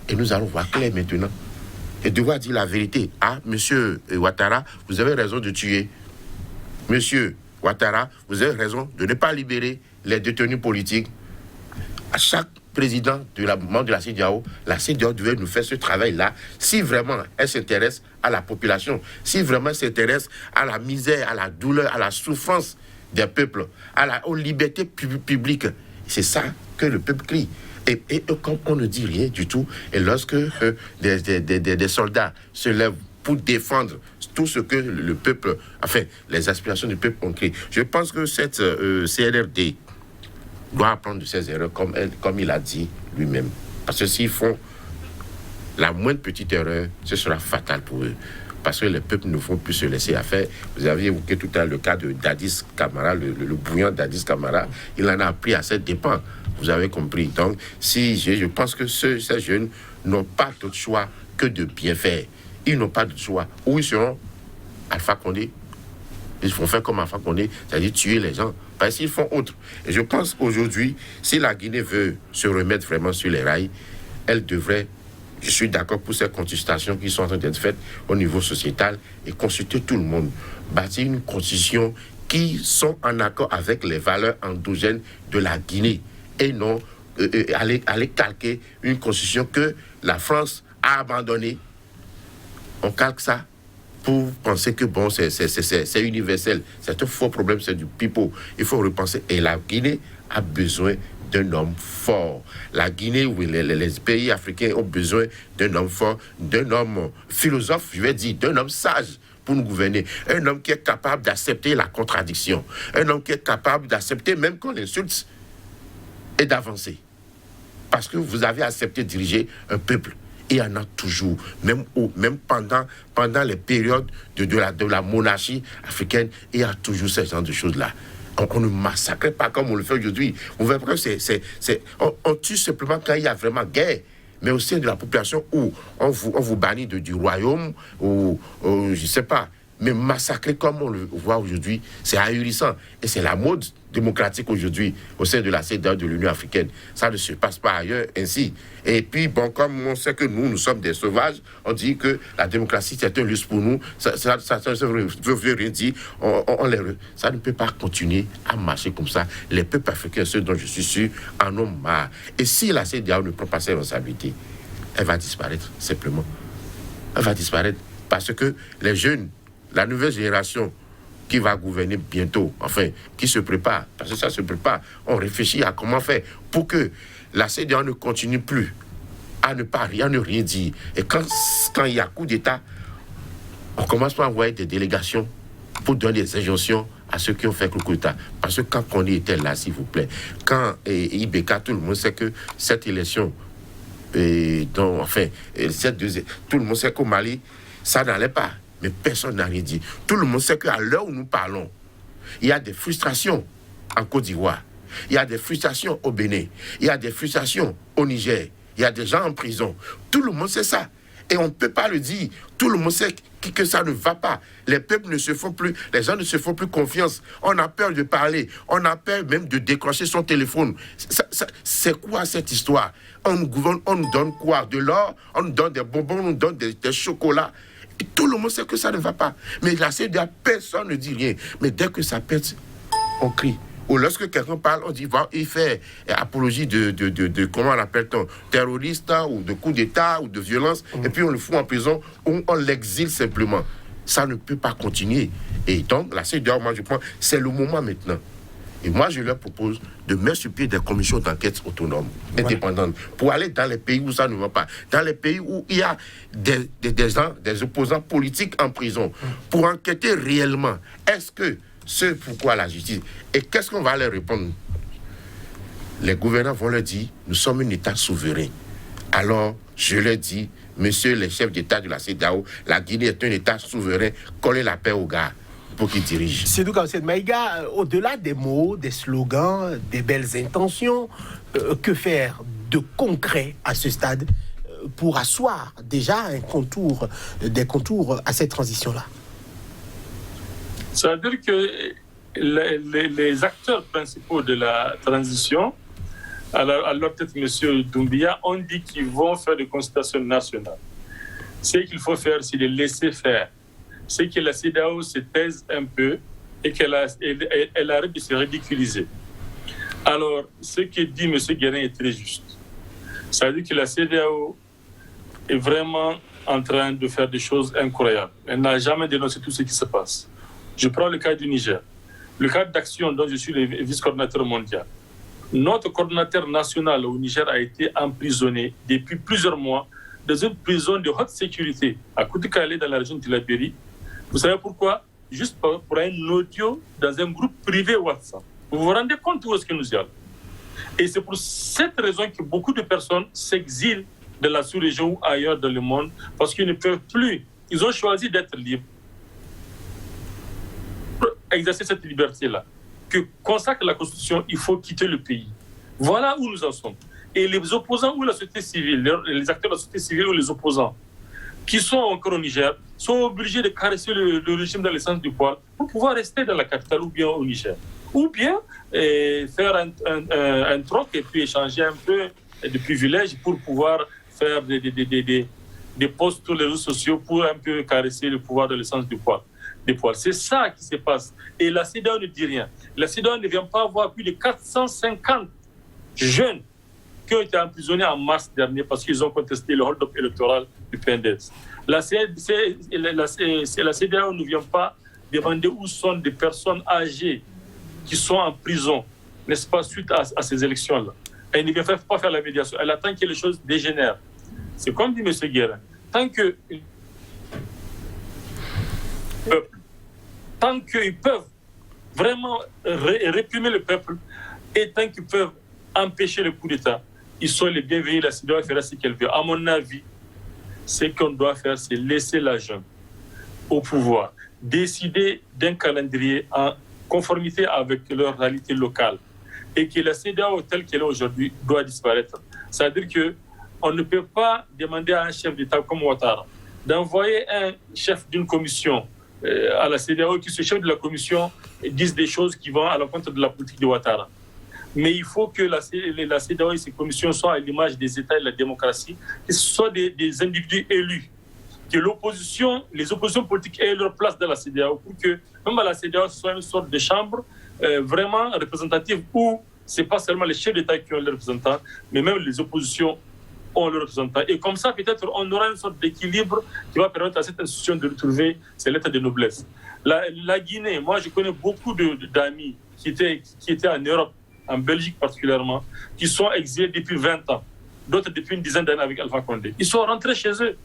Et nous allons voir clair maintenant. Et devoir dire la vérité. Ah, monsieur Ouattara, vous avez raison de tuer. Monsieur Ouattara, vous avez raison de ne pas libérer les détenus politiques. À chaque président membre de la CEDEAO devait nous faire ce travail-là, si vraiment elle s'intéresse à la population, si vraiment elle s'intéresse à la misère, à la douleur, à la souffrance des peuples, aux libertés publiques. C'est ça que le peuple crie. Et comme on ne dit rien du tout, et lorsque des soldats se lèvent pour défendre tout ce que le peuple, enfin, les aspirations du peuple ont créé, je pense que cette CNRD doit apprendre de ses erreurs, comme il a dit lui-même. Parce que s'ils font la moindre petite erreur, ce sera fatal pour eux. Parce que les peuples ne vont plus se laisser faire. Vous aviez évoqué tout à l'heure le cas de Dadis Camara, le bouillant Dadis Camara. Il en a appris à ses dépens. Vous avez compris. Donc, je pense que ces jeunes n'ont pas d'autre choix que de bien faire. Ils n'ont pas d'autre choix. Ou ils seront Alpha Condé. Ils vont faire comme Alpha Condé, c'est-à-dire tuer les gens. Parce qu'ils font autre. Et je pense aujourd'hui, si la Guinée veut se remettre vraiment sur les rails, elle devrait, je suis d'accord pour ces consultations qui sont en train d'être faites au niveau sociétal et consulter tout le monde. Bâtir une constitution qui sont en accord avec les valeurs endogènes de la Guinée et non aller calquer une constitution que la France a abandonnée. On calque ça pour penser que bon, c'est universel. C'est un faux problème, c'est du pipeau. Il faut repenser. Et la Guinée a besoin d'un homme fort. La Guinée, oui, les pays africains ont besoin d'un homme fort, d'un homme philosophe, je vais dire, d'un homme sage pour nous gouverner. Un homme qui est capable d'accepter la contradiction. Un homme qui est capable d'accepter même qu'on l'insulte et d'avancer. Parce que vous avez accepté de diriger un peuple. Il y en a toujours, même pendant les périodes de la monarchie africaine, il y a toujours ce genre de choses-là. On ne massacre pas comme on le fait aujourd'hui. On veut que on tue simplement quand il y a vraiment guerre. Mais au sein de la population où on vous bannit du royaume, ou je ne sais pas. Mais massacrer comme on le voit aujourd'hui, c'est ahurissant. Et c'est la mode démocratique aujourd'hui au sein de la CEDEAO de l'Union africaine. Ça ne se passe pas ailleurs ainsi. Et puis, bon, comme on sait que nous sommes des sauvages, on dit que la démocratie, c'est un luxe pour nous. Ça ne veut rien dire. Ça ne peut pas continuer à marcher comme ça. Les peuples africains, ceux dont je suis sûr, en ont marre. Et si la CEDEAO ne prend pas ses responsabilités, elle va disparaître, simplement. Elle va disparaître. Parce que les jeunes, la nouvelle génération qui va gouverner bientôt, enfin, qui se prépare, parce que ça se prépare, on réfléchit à comment faire pour que la CEDEAO ne continue plus à ne rien dire. Et quand il y a coup d'État, on commence par envoyer des délégations pour donner des injonctions à ceux qui ont fait le coup d'État. Parce que quand on était là, s'il vous plaît, quand IBK, tout le monde sait que cette élection, tout le monde sait qu'au Mali, ça n'allait pas. Mais personne n'a rien dit. Tout le monde sait qu'à l'heure où nous parlons, il y a des frustrations en Côte d'Ivoire. Il y a des frustrations au Bénin. Il y a des frustrations au Niger. Il y a des gens en prison. Tout le monde sait ça. Et on ne peut pas le dire. Tout le monde sait que ça ne va pas. Les peuples ne se font plus, les gens ne se font plus confiance. On a peur de parler. On a peur même de décrocher son téléphone. C'est quoi cette histoire? On nous gouverne, on nous donne quoi? De l'or, on nous donne des bonbons, on nous donne des chocolats. Et tout le monde sait que ça ne va pas. Mais la CEDEAO, personne ne dit rien. Mais dès que ça pète, on crie. Ou lorsque quelqu'un parle, on dit il fait apologie de comment on appelle-t-on, terroriste ou de coup d'État ou de violence, et puis on le fout en prison ou on l'exile simplement. Ça ne peut pas continuer. Et donc, la CEDEAO, moi je pense, c'est le moment maintenant. Et moi, je leur propose de mettre sur pied des commissions d'enquête autonomes, indépendantes, pour aller dans les pays où ça ne va pas, dans les pays où il y a des opposants politiques en prison, pour enquêter réellement. Est-ce que c'est pourquoi la justice? Et qu'est-ce qu'on va leur répondre? Les gouvernants vont leur dire, nous sommes un État souverain. Alors, je leur dis, messieurs les chefs d'État de la CEDEAO, la Guinée est un État souverain, collez la paix aux gars pour qu'ils dirigent. Sédou Kamsed Maïga, au-delà des mots, des slogans, des belles intentions, que faire de concret à ce stade pour asseoir déjà des contours à cette transition-là? Ça veut dire que les acteurs principaux de la transition, alors peut-être M. Doumbia, ont dit qu'ils vont faire des consultations nationales. Ce qu'il faut faire, c'est de laisser faire. C'est que la CEDEAO se taise un peu et qu'elle arrête de se ridiculiser. Alors, ce que dit M. Guérin est très juste. Ça veut dire que la CEDEAO est vraiment en train de faire des choses incroyables. Elle n'a jamais dénoncé tout ce qui se passe. Je prends le cas du Niger. Le cadre d'action dont je suis le vice-coordinateur mondial. Notre coordinateur national au Niger a été emprisonné depuis plusieurs mois dans une prison de haute sécurité à Koutoukale dans la région de Tillabéri. Vous savez pourquoi? Juste pour un audio dans un groupe privé WhatsApp. Vous vous rendez compte où est-ce que nous y allons? Et c'est pour cette raison que beaucoup de personnes s'exilent de la sous-région ou ailleurs dans le monde parce qu'ils ne peuvent plus. Ils ont choisi d'être libres. Exercer cette liberté-là, que consacre la Constitution, il faut quitter le pays. Voilà où nous en sommes. Et les opposants ou la société civile, les acteurs de la société civile ou les opposants, qui sont encore au Niger, sont obligés de caresser le régime dans le sens du poil pour pouvoir rester dans la capitale ou bien au Niger. Ou bien faire un troc et puis échanger un peu de privilèges pour pouvoir faire des posts sur les réseaux sociaux pour un peu caresser le pouvoir dans le sens du poil. C'est ça qui se passe. Et la CEDEAO ne dit rien. La CEDEAO ne vient pas avoir plus de 450 jeunes qui ont été emprisonnés en mars dernier parce qu'ils ont contesté le hold-up électoral du PNDS. La CEDEAO ne vient pas demander où sont des personnes âgées qui sont en prison, n'est-ce pas, suite à ces élections-là. Elle ne vient pas faire la médiation. Elle attend que les choses dégénèrent. C'est comme dit M. Guérin. Tant qu'ils peuvent vraiment réprimer le peuple et tant qu'ils peuvent empêcher le coup d'État, ils sont les bienvenus. La CEDEAO fera ce qu'elle veut. À mon avis, ce qu'on doit faire, c'est laisser la junte au pouvoir, décider d'un calendrier en conformité avec leur réalité locale et que la CEDEAO telle qu'elle est aujourd'hui doit disparaître. C'est-à-dire qu'on ne peut pas demander à un chef d'État comme Ouattara d'envoyer un chef d'une commission à la CEDEAO, qui ce chef de la commission dise des choses qui vont à l'encontre de la politique de Ouattara. Mais il faut que la CEDEAO et ses commissions soient à l'image des États et de la démocratie, que ce soient des individus élus, que les oppositions politiques aient leur place dans la CEDEAO, pour que même à la CEDEAO, ce soit une sorte de chambre vraiment représentative où ce n'est pas seulement les chefs d'État qui ont leurs représentants, mais même les oppositions ont leurs représentants. Et comme ça, peut-être, on aura une sorte d'équilibre qui va permettre à cette institution de retrouver ses lettres de noblesse. La Guinée, moi, je connais beaucoup d'amis qui étaient en Europe, en Belgique particulièrement, qui sont exilés depuis 20 ans, d'autres depuis une dizaine d'années avec Alpha Condé. Ils sont rentrés chez eux.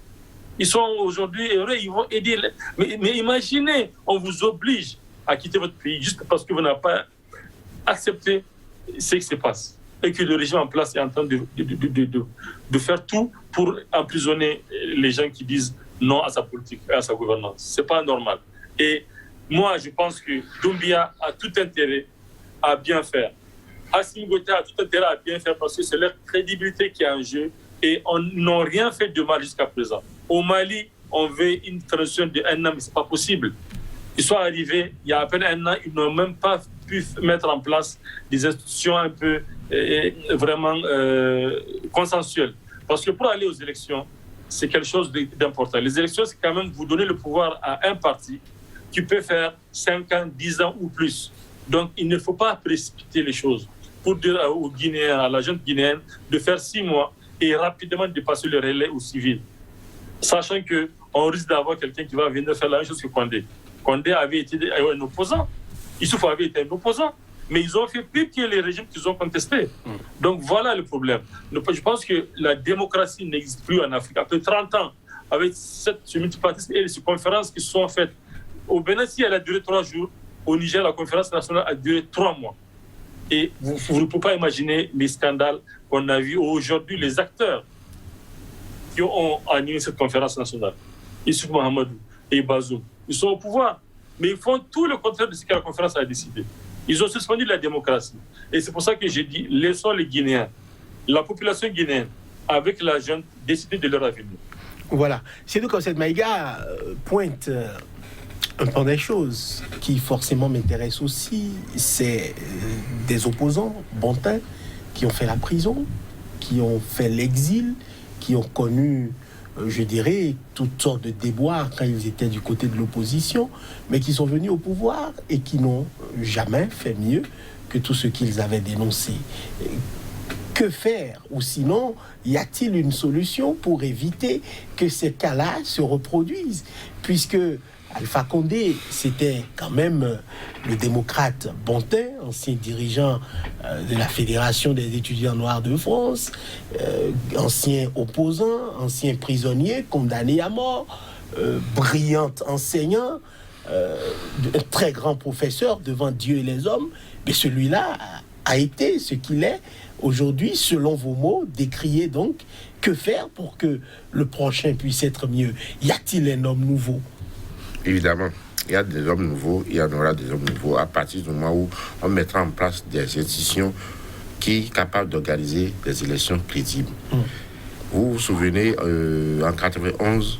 Ils sont aujourd'hui heureux, ils vont aider. Mais imaginez, on vous oblige à quitter votre pays juste parce que vous n'avez pas accepté ce qui se passe. Et que le régime en place est en train de faire tout pour emprisonner les gens qui disent non à sa politique et à sa gouvernance. Ce n'est pas normal. Et moi, je pense que Doumbia a tout intérêt à bien faire. Assimi Goïta a tout intérêt à bien faire parce que c'est leur crédibilité qui est en jeu Et on n'a rien fait de mal jusqu'à présent. Au Mali, on veut une transition de 1 an, mais ce n'est pas possible. Ils sont arrivés, il y a à peine 1 an, ils n'ont même pas pu mettre en place des institutions un peu vraiment consensuelles. Parce que pour aller aux élections, c'est quelque chose d'important. Les élections, c'est quand même vous donner le pouvoir à un parti qui peut faire 5 ans, 10 ans ou plus. Donc, il ne faut pas précipiter les choses pour dire aux Guinéens, à la jeune Guinéenne, de faire 6 mois et rapidement de passer le relais aux civils. Sachant qu'on risque d'avoir quelqu'un qui va venir faire la même chose que Condé. Condé avait été un opposant. Issouf avait été un opposant. Mais ils ont fait pire que les régimes qu'ils ont contestés. Donc voilà le problème. Je pense que la démocratie n'existe plus en Afrique. Après 30 ans, avec ce multipartisme et ces conférences qui sont faites, au Bénin, elle a duré 3 jours. Au Niger, la conférence nationale a duré 3 mois. Et vous ne pouvez pas imaginer les scandales qu'on a vus aujourd'hui, les acteurs qui ont animé cette conférence nationale. Issouf Mahamadou et Bazoum, ils sont au pouvoir. Mais ils font tout le contraire de ce que la conférence a décidé. Ils ont suspendu la démocratie. Et c'est pour ça que j'ai dit, laissons les Guinéens, la population guinéenne, avec la jeune, décider de leur avenir. Voilà. C'est donc comme cette Maïga pointe un pan des choses qui forcément m'intéresse aussi. C'est des opposants, Bontin, qui ont fait la prison, qui ont fait l'exil, qui ont connu, je dirais, toutes sortes de déboires quand ils étaient du côté de l'opposition, mais qui sont venus au pouvoir et qui n'ont jamais fait mieux que tout ce qu'ils avaient dénoncé. Que faire? Ou sinon, y a-t-il une solution pour éviter que ces cas-là se reproduisent? Puisque Alpha Condé, c'était quand même le démocrate Bontin, ancien dirigeant de la Fédération des étudiants noirs de France, ancien opposant, ancien prisonnier, condamné à mort, brillant enseignant, un très grand professeur devant Dieu et les hommes. Mais celui-là a été ce qu'il est aujourd'hui, selon vos mots, décrié donc. Que faire pour que le prochain puisse être mieux? Y a-t-il un homme nouveau? Évidemment, il y a des hommes nouveaux, il y en aura des hommes nouveaux à partir du moment où on mettra en place des institutions qui sont capables d'organiser des élections crédibles. Vous vous souvenez, en 91,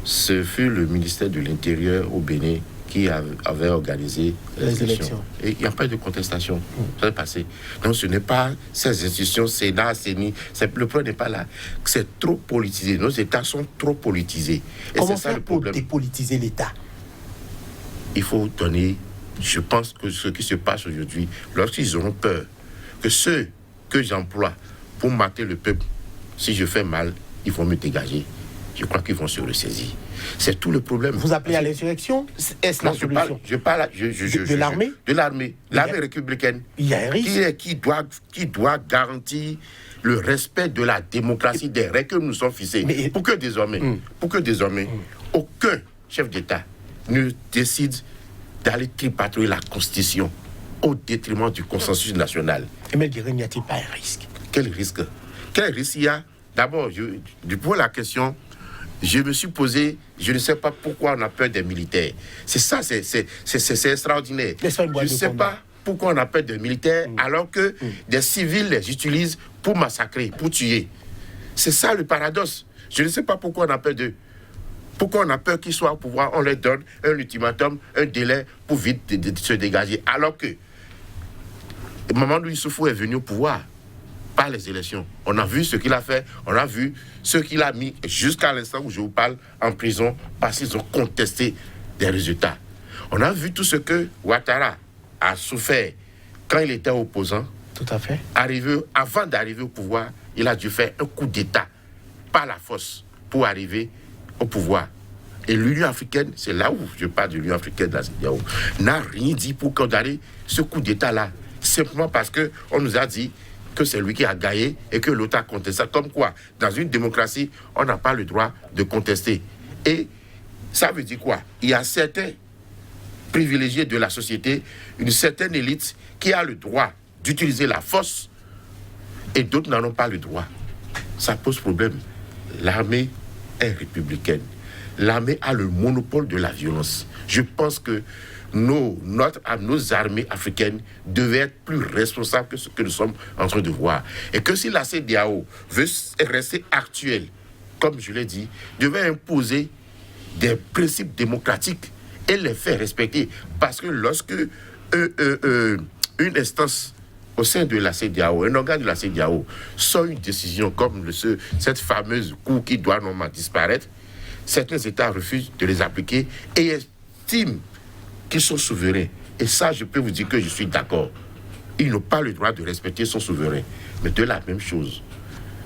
ce fut le ministère de l'Intérieur au Bénin qui avait organisé les élections. Et il n'y a pas eu de contestation. Ça s'est passé. Donc ce n'est pas ces institutions, Sénat, CENI, le problème n'est pas là. C'est trop politisé. Nos États sont trop politisés. Et comment c'est ça faire le problème. pour dépolitiser l'État? Il faut donner, je pense que ce qui se passe aujourd'hui, lorsqu'ils auront peur que ceux que j'emploie pour mater le peuple, si je fais mal, ils vont me dégager. Je crois qu'ils vont se ressaisir. C'est tout le problème. Vous appelez à l'insurrection? Est-ce la solution? Je parle de l'armée? De l'armée. L'armée républicaine. Il y a un risque. Qui doit garantir le respect de la démocratie, des règles que nous sommes fixées. Pour que désormais, aucun chef d'État ne décide d'aller tripatouiller la Constitution au détriment du consensus national. Mais n'y a-t-il pas un risque? Quel risque? Quel risque il y a? D'abord, pour la question, je me suis posé, je ne sais pas pourquoi on a peur des militaires. C'est ça, c'est extraordinaire. Je ne sais pas pourquoi on a peur des militaires alors que des civils les utilisent pour massacrer, pour tuer. C'est ça le paradoxe. Je ne sais pas pourquoi on a peur d'eux. Pourquoi on a peur qu'ils soient au pouvoir? On leur donne un ultimatum, un délai pour vite se dégager. Alors que Mamadou Issoufou est venu au pouvoir par les élections. On a vu ce qu'il a fait, on a vu ce qu'il a mis jusqu'à l'instant où je vous parle en prison parce qu'ils ont contesté des résultats. On a vu tout ce que Ouattara a souffert quand il était opposant. Tout à fait. Avant d'arriver au pouvoir, il a dû faire un coup d'État par la force pour arriver au pouvoir. Et l'Union africaine, c'est là où je parle de l'Union africaine de la CEDEAO, n'a rien dit pour condamner ce coup d'État-là. Simplement parce qu'on nous a dit que c'est lui qui a gagné et que l'autre a contesté. Comme quoi, dans une démocratie, on n'a pas le droit de contester. Et ça veut dire quoi? Il y a certains privilégiés de la société, une certaine élite qui a le droit d'utiliser la force et d'autres n'en ont pas le droit. Ça pose problème. L'armée est républicaine. L'armée a le monopole de la violence. Je pense que nos armées africaines devaient être plus responsables que ce que nous sommes en train de voir. Et que si la CEDEAO veut rester actuelle, comme je l'ai dit, devait imposer des principes démocratiques et les faire respecter. Parce que lorsque une instance au sein de la CEDEAO, un organe de la CEDEAO, sort une décision comme cette fameuse cour qui doit normalement disparaître, certains États refusent de les appliquer et estiment qu'ils sont souverains. Et ça, je peux vous dire que je suis d'accord. Ils n'ont pas le droit de respecter son souverain. Mais de la même chose,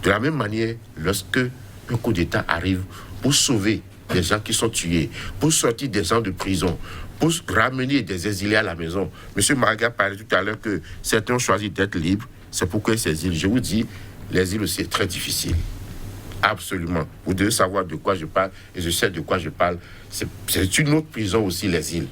de la même manière, lorsque un coup d'État arrive pour sauver des gens qui sont tués, pour sortir des gens de prison, pour ramener des exilés à la maison. M. Maraga parlait tout à l'heure que certains ont choisi d'être libres. C'est pourquoi ces îles, je vous dis, les îles aussi, c'est très difficile. Absolument. Vous devez savoir de quoi je parle, et je sais de quoi je parle. C'est une autre prison aussi, les îles.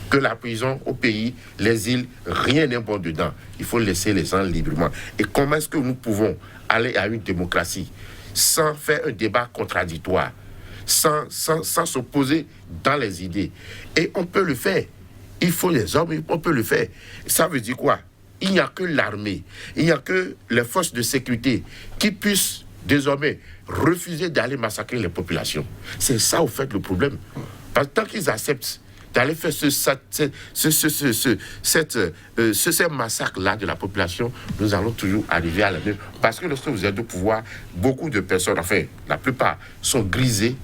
Que la prison au pays, les îles, rien n'est bon dedans. Il faut laisser les gens librement. Et comment est-ce que nous pouvons aller à une démocratie sans faire un débat contradictoire, sans s'opposer dans les idées? Et on peut le faire. Il faut les hommes, on peut le faire. Ça veut dire quoi? Il n'y a que l'armée, il n'y a que les forces de sécurité qui puissent désormais refuser d'aller massacrer les populations. C'est ça, au fait, le problème. Parce que tant qu'ils acceptent d'aller faire ces massacres-là de la population, nous allons toujours arriver à la même. Parce que lorsque vous êtes au pouvoir, beaucoup de personnes, enfin, la plupart, sont grisées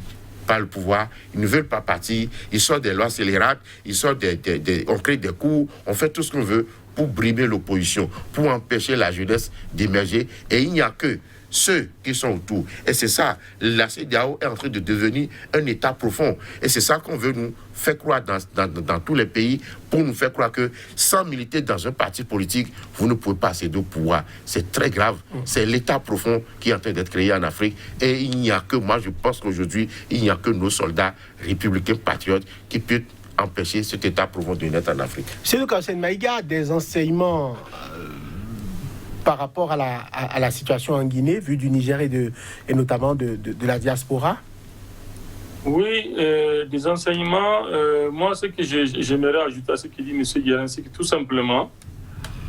par le pouvoir, ils ne veulent pas partir, ils sortent des lois scélérates, on crée des cours, on fait tout ce qu'on veut pour brimer l'opposition, pour empêcher la jeunesse d'émerger, et il n'y a que ceux qui sont autour. Et c'est ça, la CEDEAO est en train de devenir un État profond. Et c'est ça qu'on veut nous faire croire dans tous les pays, pour nous faire croire que sans militer dans un parti politique, vous ne pouvez pas accéder au pouvoir. C'est très grave. C'est l'État profond qui est en train d'être créé en Afrique. Et il n'y a que, moi je pense qu'aujourd'hui, il n'y a que nos soldats républicains patriotes qui peuvent empêcher cet État profond de naître en Afrique. C'est le Kansen Maïga, des enseignements par rapport à la situation en Guinée, vue du Niger et notamment de la diaspora? Oui, des enseignements. Moi, ce que j'aimerais ajouter à ce que dit M. Guérin, c'est que tout simplement,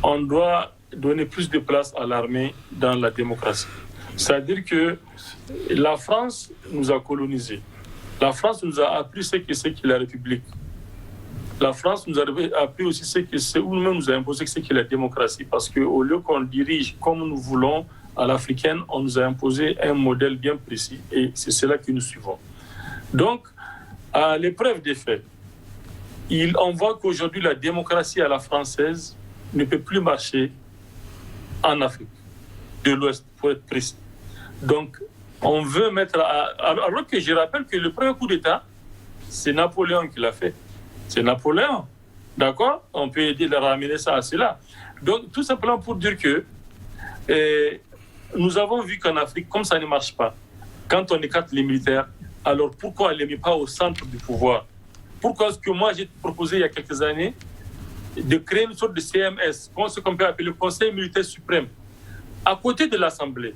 on doit donner plus de place à l'armée dans la démocratie. C'est-à-dire que la France nous a colonisés. La France nous a appris ce que c'est que la République. La France nous a appris aussi ce que c'est, ou même nous a imposé ce qu'est la démocratie. Parce qu'au lieu qu'on dirige comme nous voulons à l'africaine, on nous a imposé un modèle bien précis et c'est cela que nous suivons. Donc, à l'épreuve des faits, on voit qu'aujourd'hui la démocratie à la française ne peut plus marcher en Afrique de l'Ouest, pour être précis. Donc, on veut mettre... Alors que je rappelle que le premier coup d'État, c'est Napoléon qui l'a fait. C'est Napoléon, d'accord? On peut aider à ramener ça à cela. Donc, tout simplement pour dire que nous avons vu qu'en Afrique, comme ça ne marche pas, quand on écarte les militaires, alors pourquoi on ne les met pas au centre du pouvoir? Pourquoi est-ce que moi, j'ai proposé il y a quelques années de créer une sorte de CMS, ce qu'on peut appeler le Conseil militaire suprême, à côté de l'Assemblée,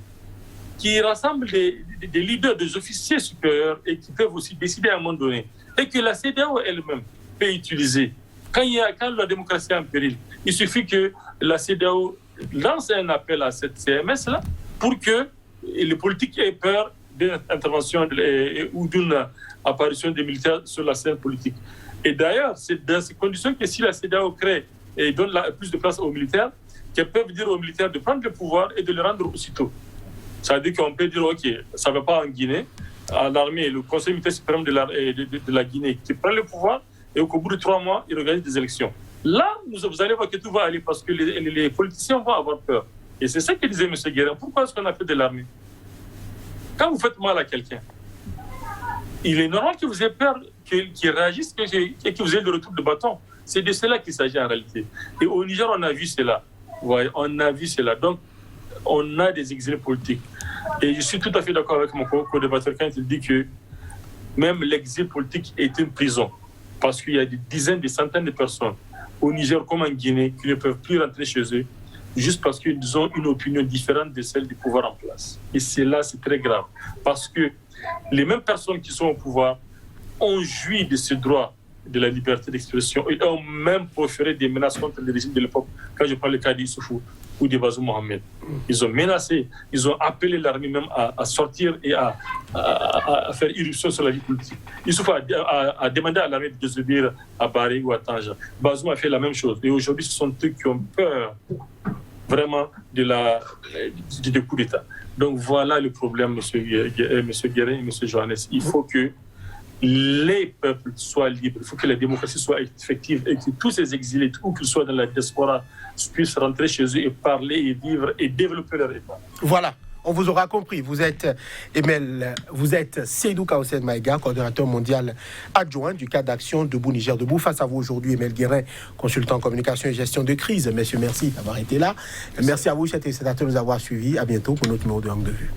qui rassemble des leaders, des officiers supérieurs et qui peuvent aussi décider à un moment donné. Et que la CEDEAO elle-même peut utiliser. Quand la démocratie est en péril, il suffit que la CEDEAO lance un appel à cette CMS-là pour que les politiques aient peur d'une intervention ou d'une apparition des militaires sur la scène politique. Et d'ailleurs, c'est dans ces conditions que si la CEDEAO crée et donne plus de place aux militaires, qu'elles peuvent dire aux militaires de prendre le pouvoir et de le rendre aussitôt. Ça veut dire qu'on peut dire, OK, ça ne va pas en Guinée, à l'armée, le Conseil militaire suprême de la Guinée qui prend le pouvoir et qu'au bout de 3 mois, il organise des élections. Là, vous allez voir que tout va aller parce que les politiciens vont avoir peur. Et c'est ça que disait M. Guérin. Pourquoi est-ce qu'on a fait de l'armée? Quand vous faites mal à quelqu'un, il est normal que vous ayez peur qu'il réagisse et que vous ayez le retour de bâton. C'est de cela qu'il s'agit en réalité. Et au Niger, on a vu cela. Ouais, on a vu cela. Donc, on a des exilés politiques. Et je suis tout à fait d'accord avec mon co-débatteur quand il dit que même l'exil politique est une prison. Parce qu'il y a des dizaines, des centaines de personnes au Niger comme en Guinée qui ne peuvent plus rentrer chez eux juste parce qu'ils ont une opinion différente de celle du pouvoir en place. Et c'est très grave. Parce que les mêmes personnes qui sont au pouvoir ont joui de ce droit de la liberté d'expression. Ils ont même proféré des menaces contre le régime de l'époque. Quand je parle du cas d'Issoufou ou de Bazoum Mohamed, ils ont menacé, ils ont appelé l'armée même à sortir et à faire irruption sur la vie politique. Issoufou a demandé à l'armée de désobéir à Baré ou à Tanja. Bazoum a fait la même chose. Et aujourd'hui, ce sont eux qui ont peur vraiment du coup d'État. Donc voilà le problème, M. Guérin et M. Johannes. Il faut que les peuples soient libres, il faut que la démocratie soit effective et que tous ces exilés, où qu'ils soient dans la diaspora, puissent rentrer chez eux et parler et vivre et développer leur État. Voilà. On vous aura compris. Vous êtes Seydou Kaosen Maïga, coordonnateur mondial adjoint du cadre d'action Debout Niger Debout. Face à vous aujourd'hui, Emel Guérin, consultant en communication et gestion de crise. Messieurs, merci d'avoir été là. Merci à vous, chers téléspectateurs, de nous avoir suivis. À bientôt pour notre numéro de Angle de Vue.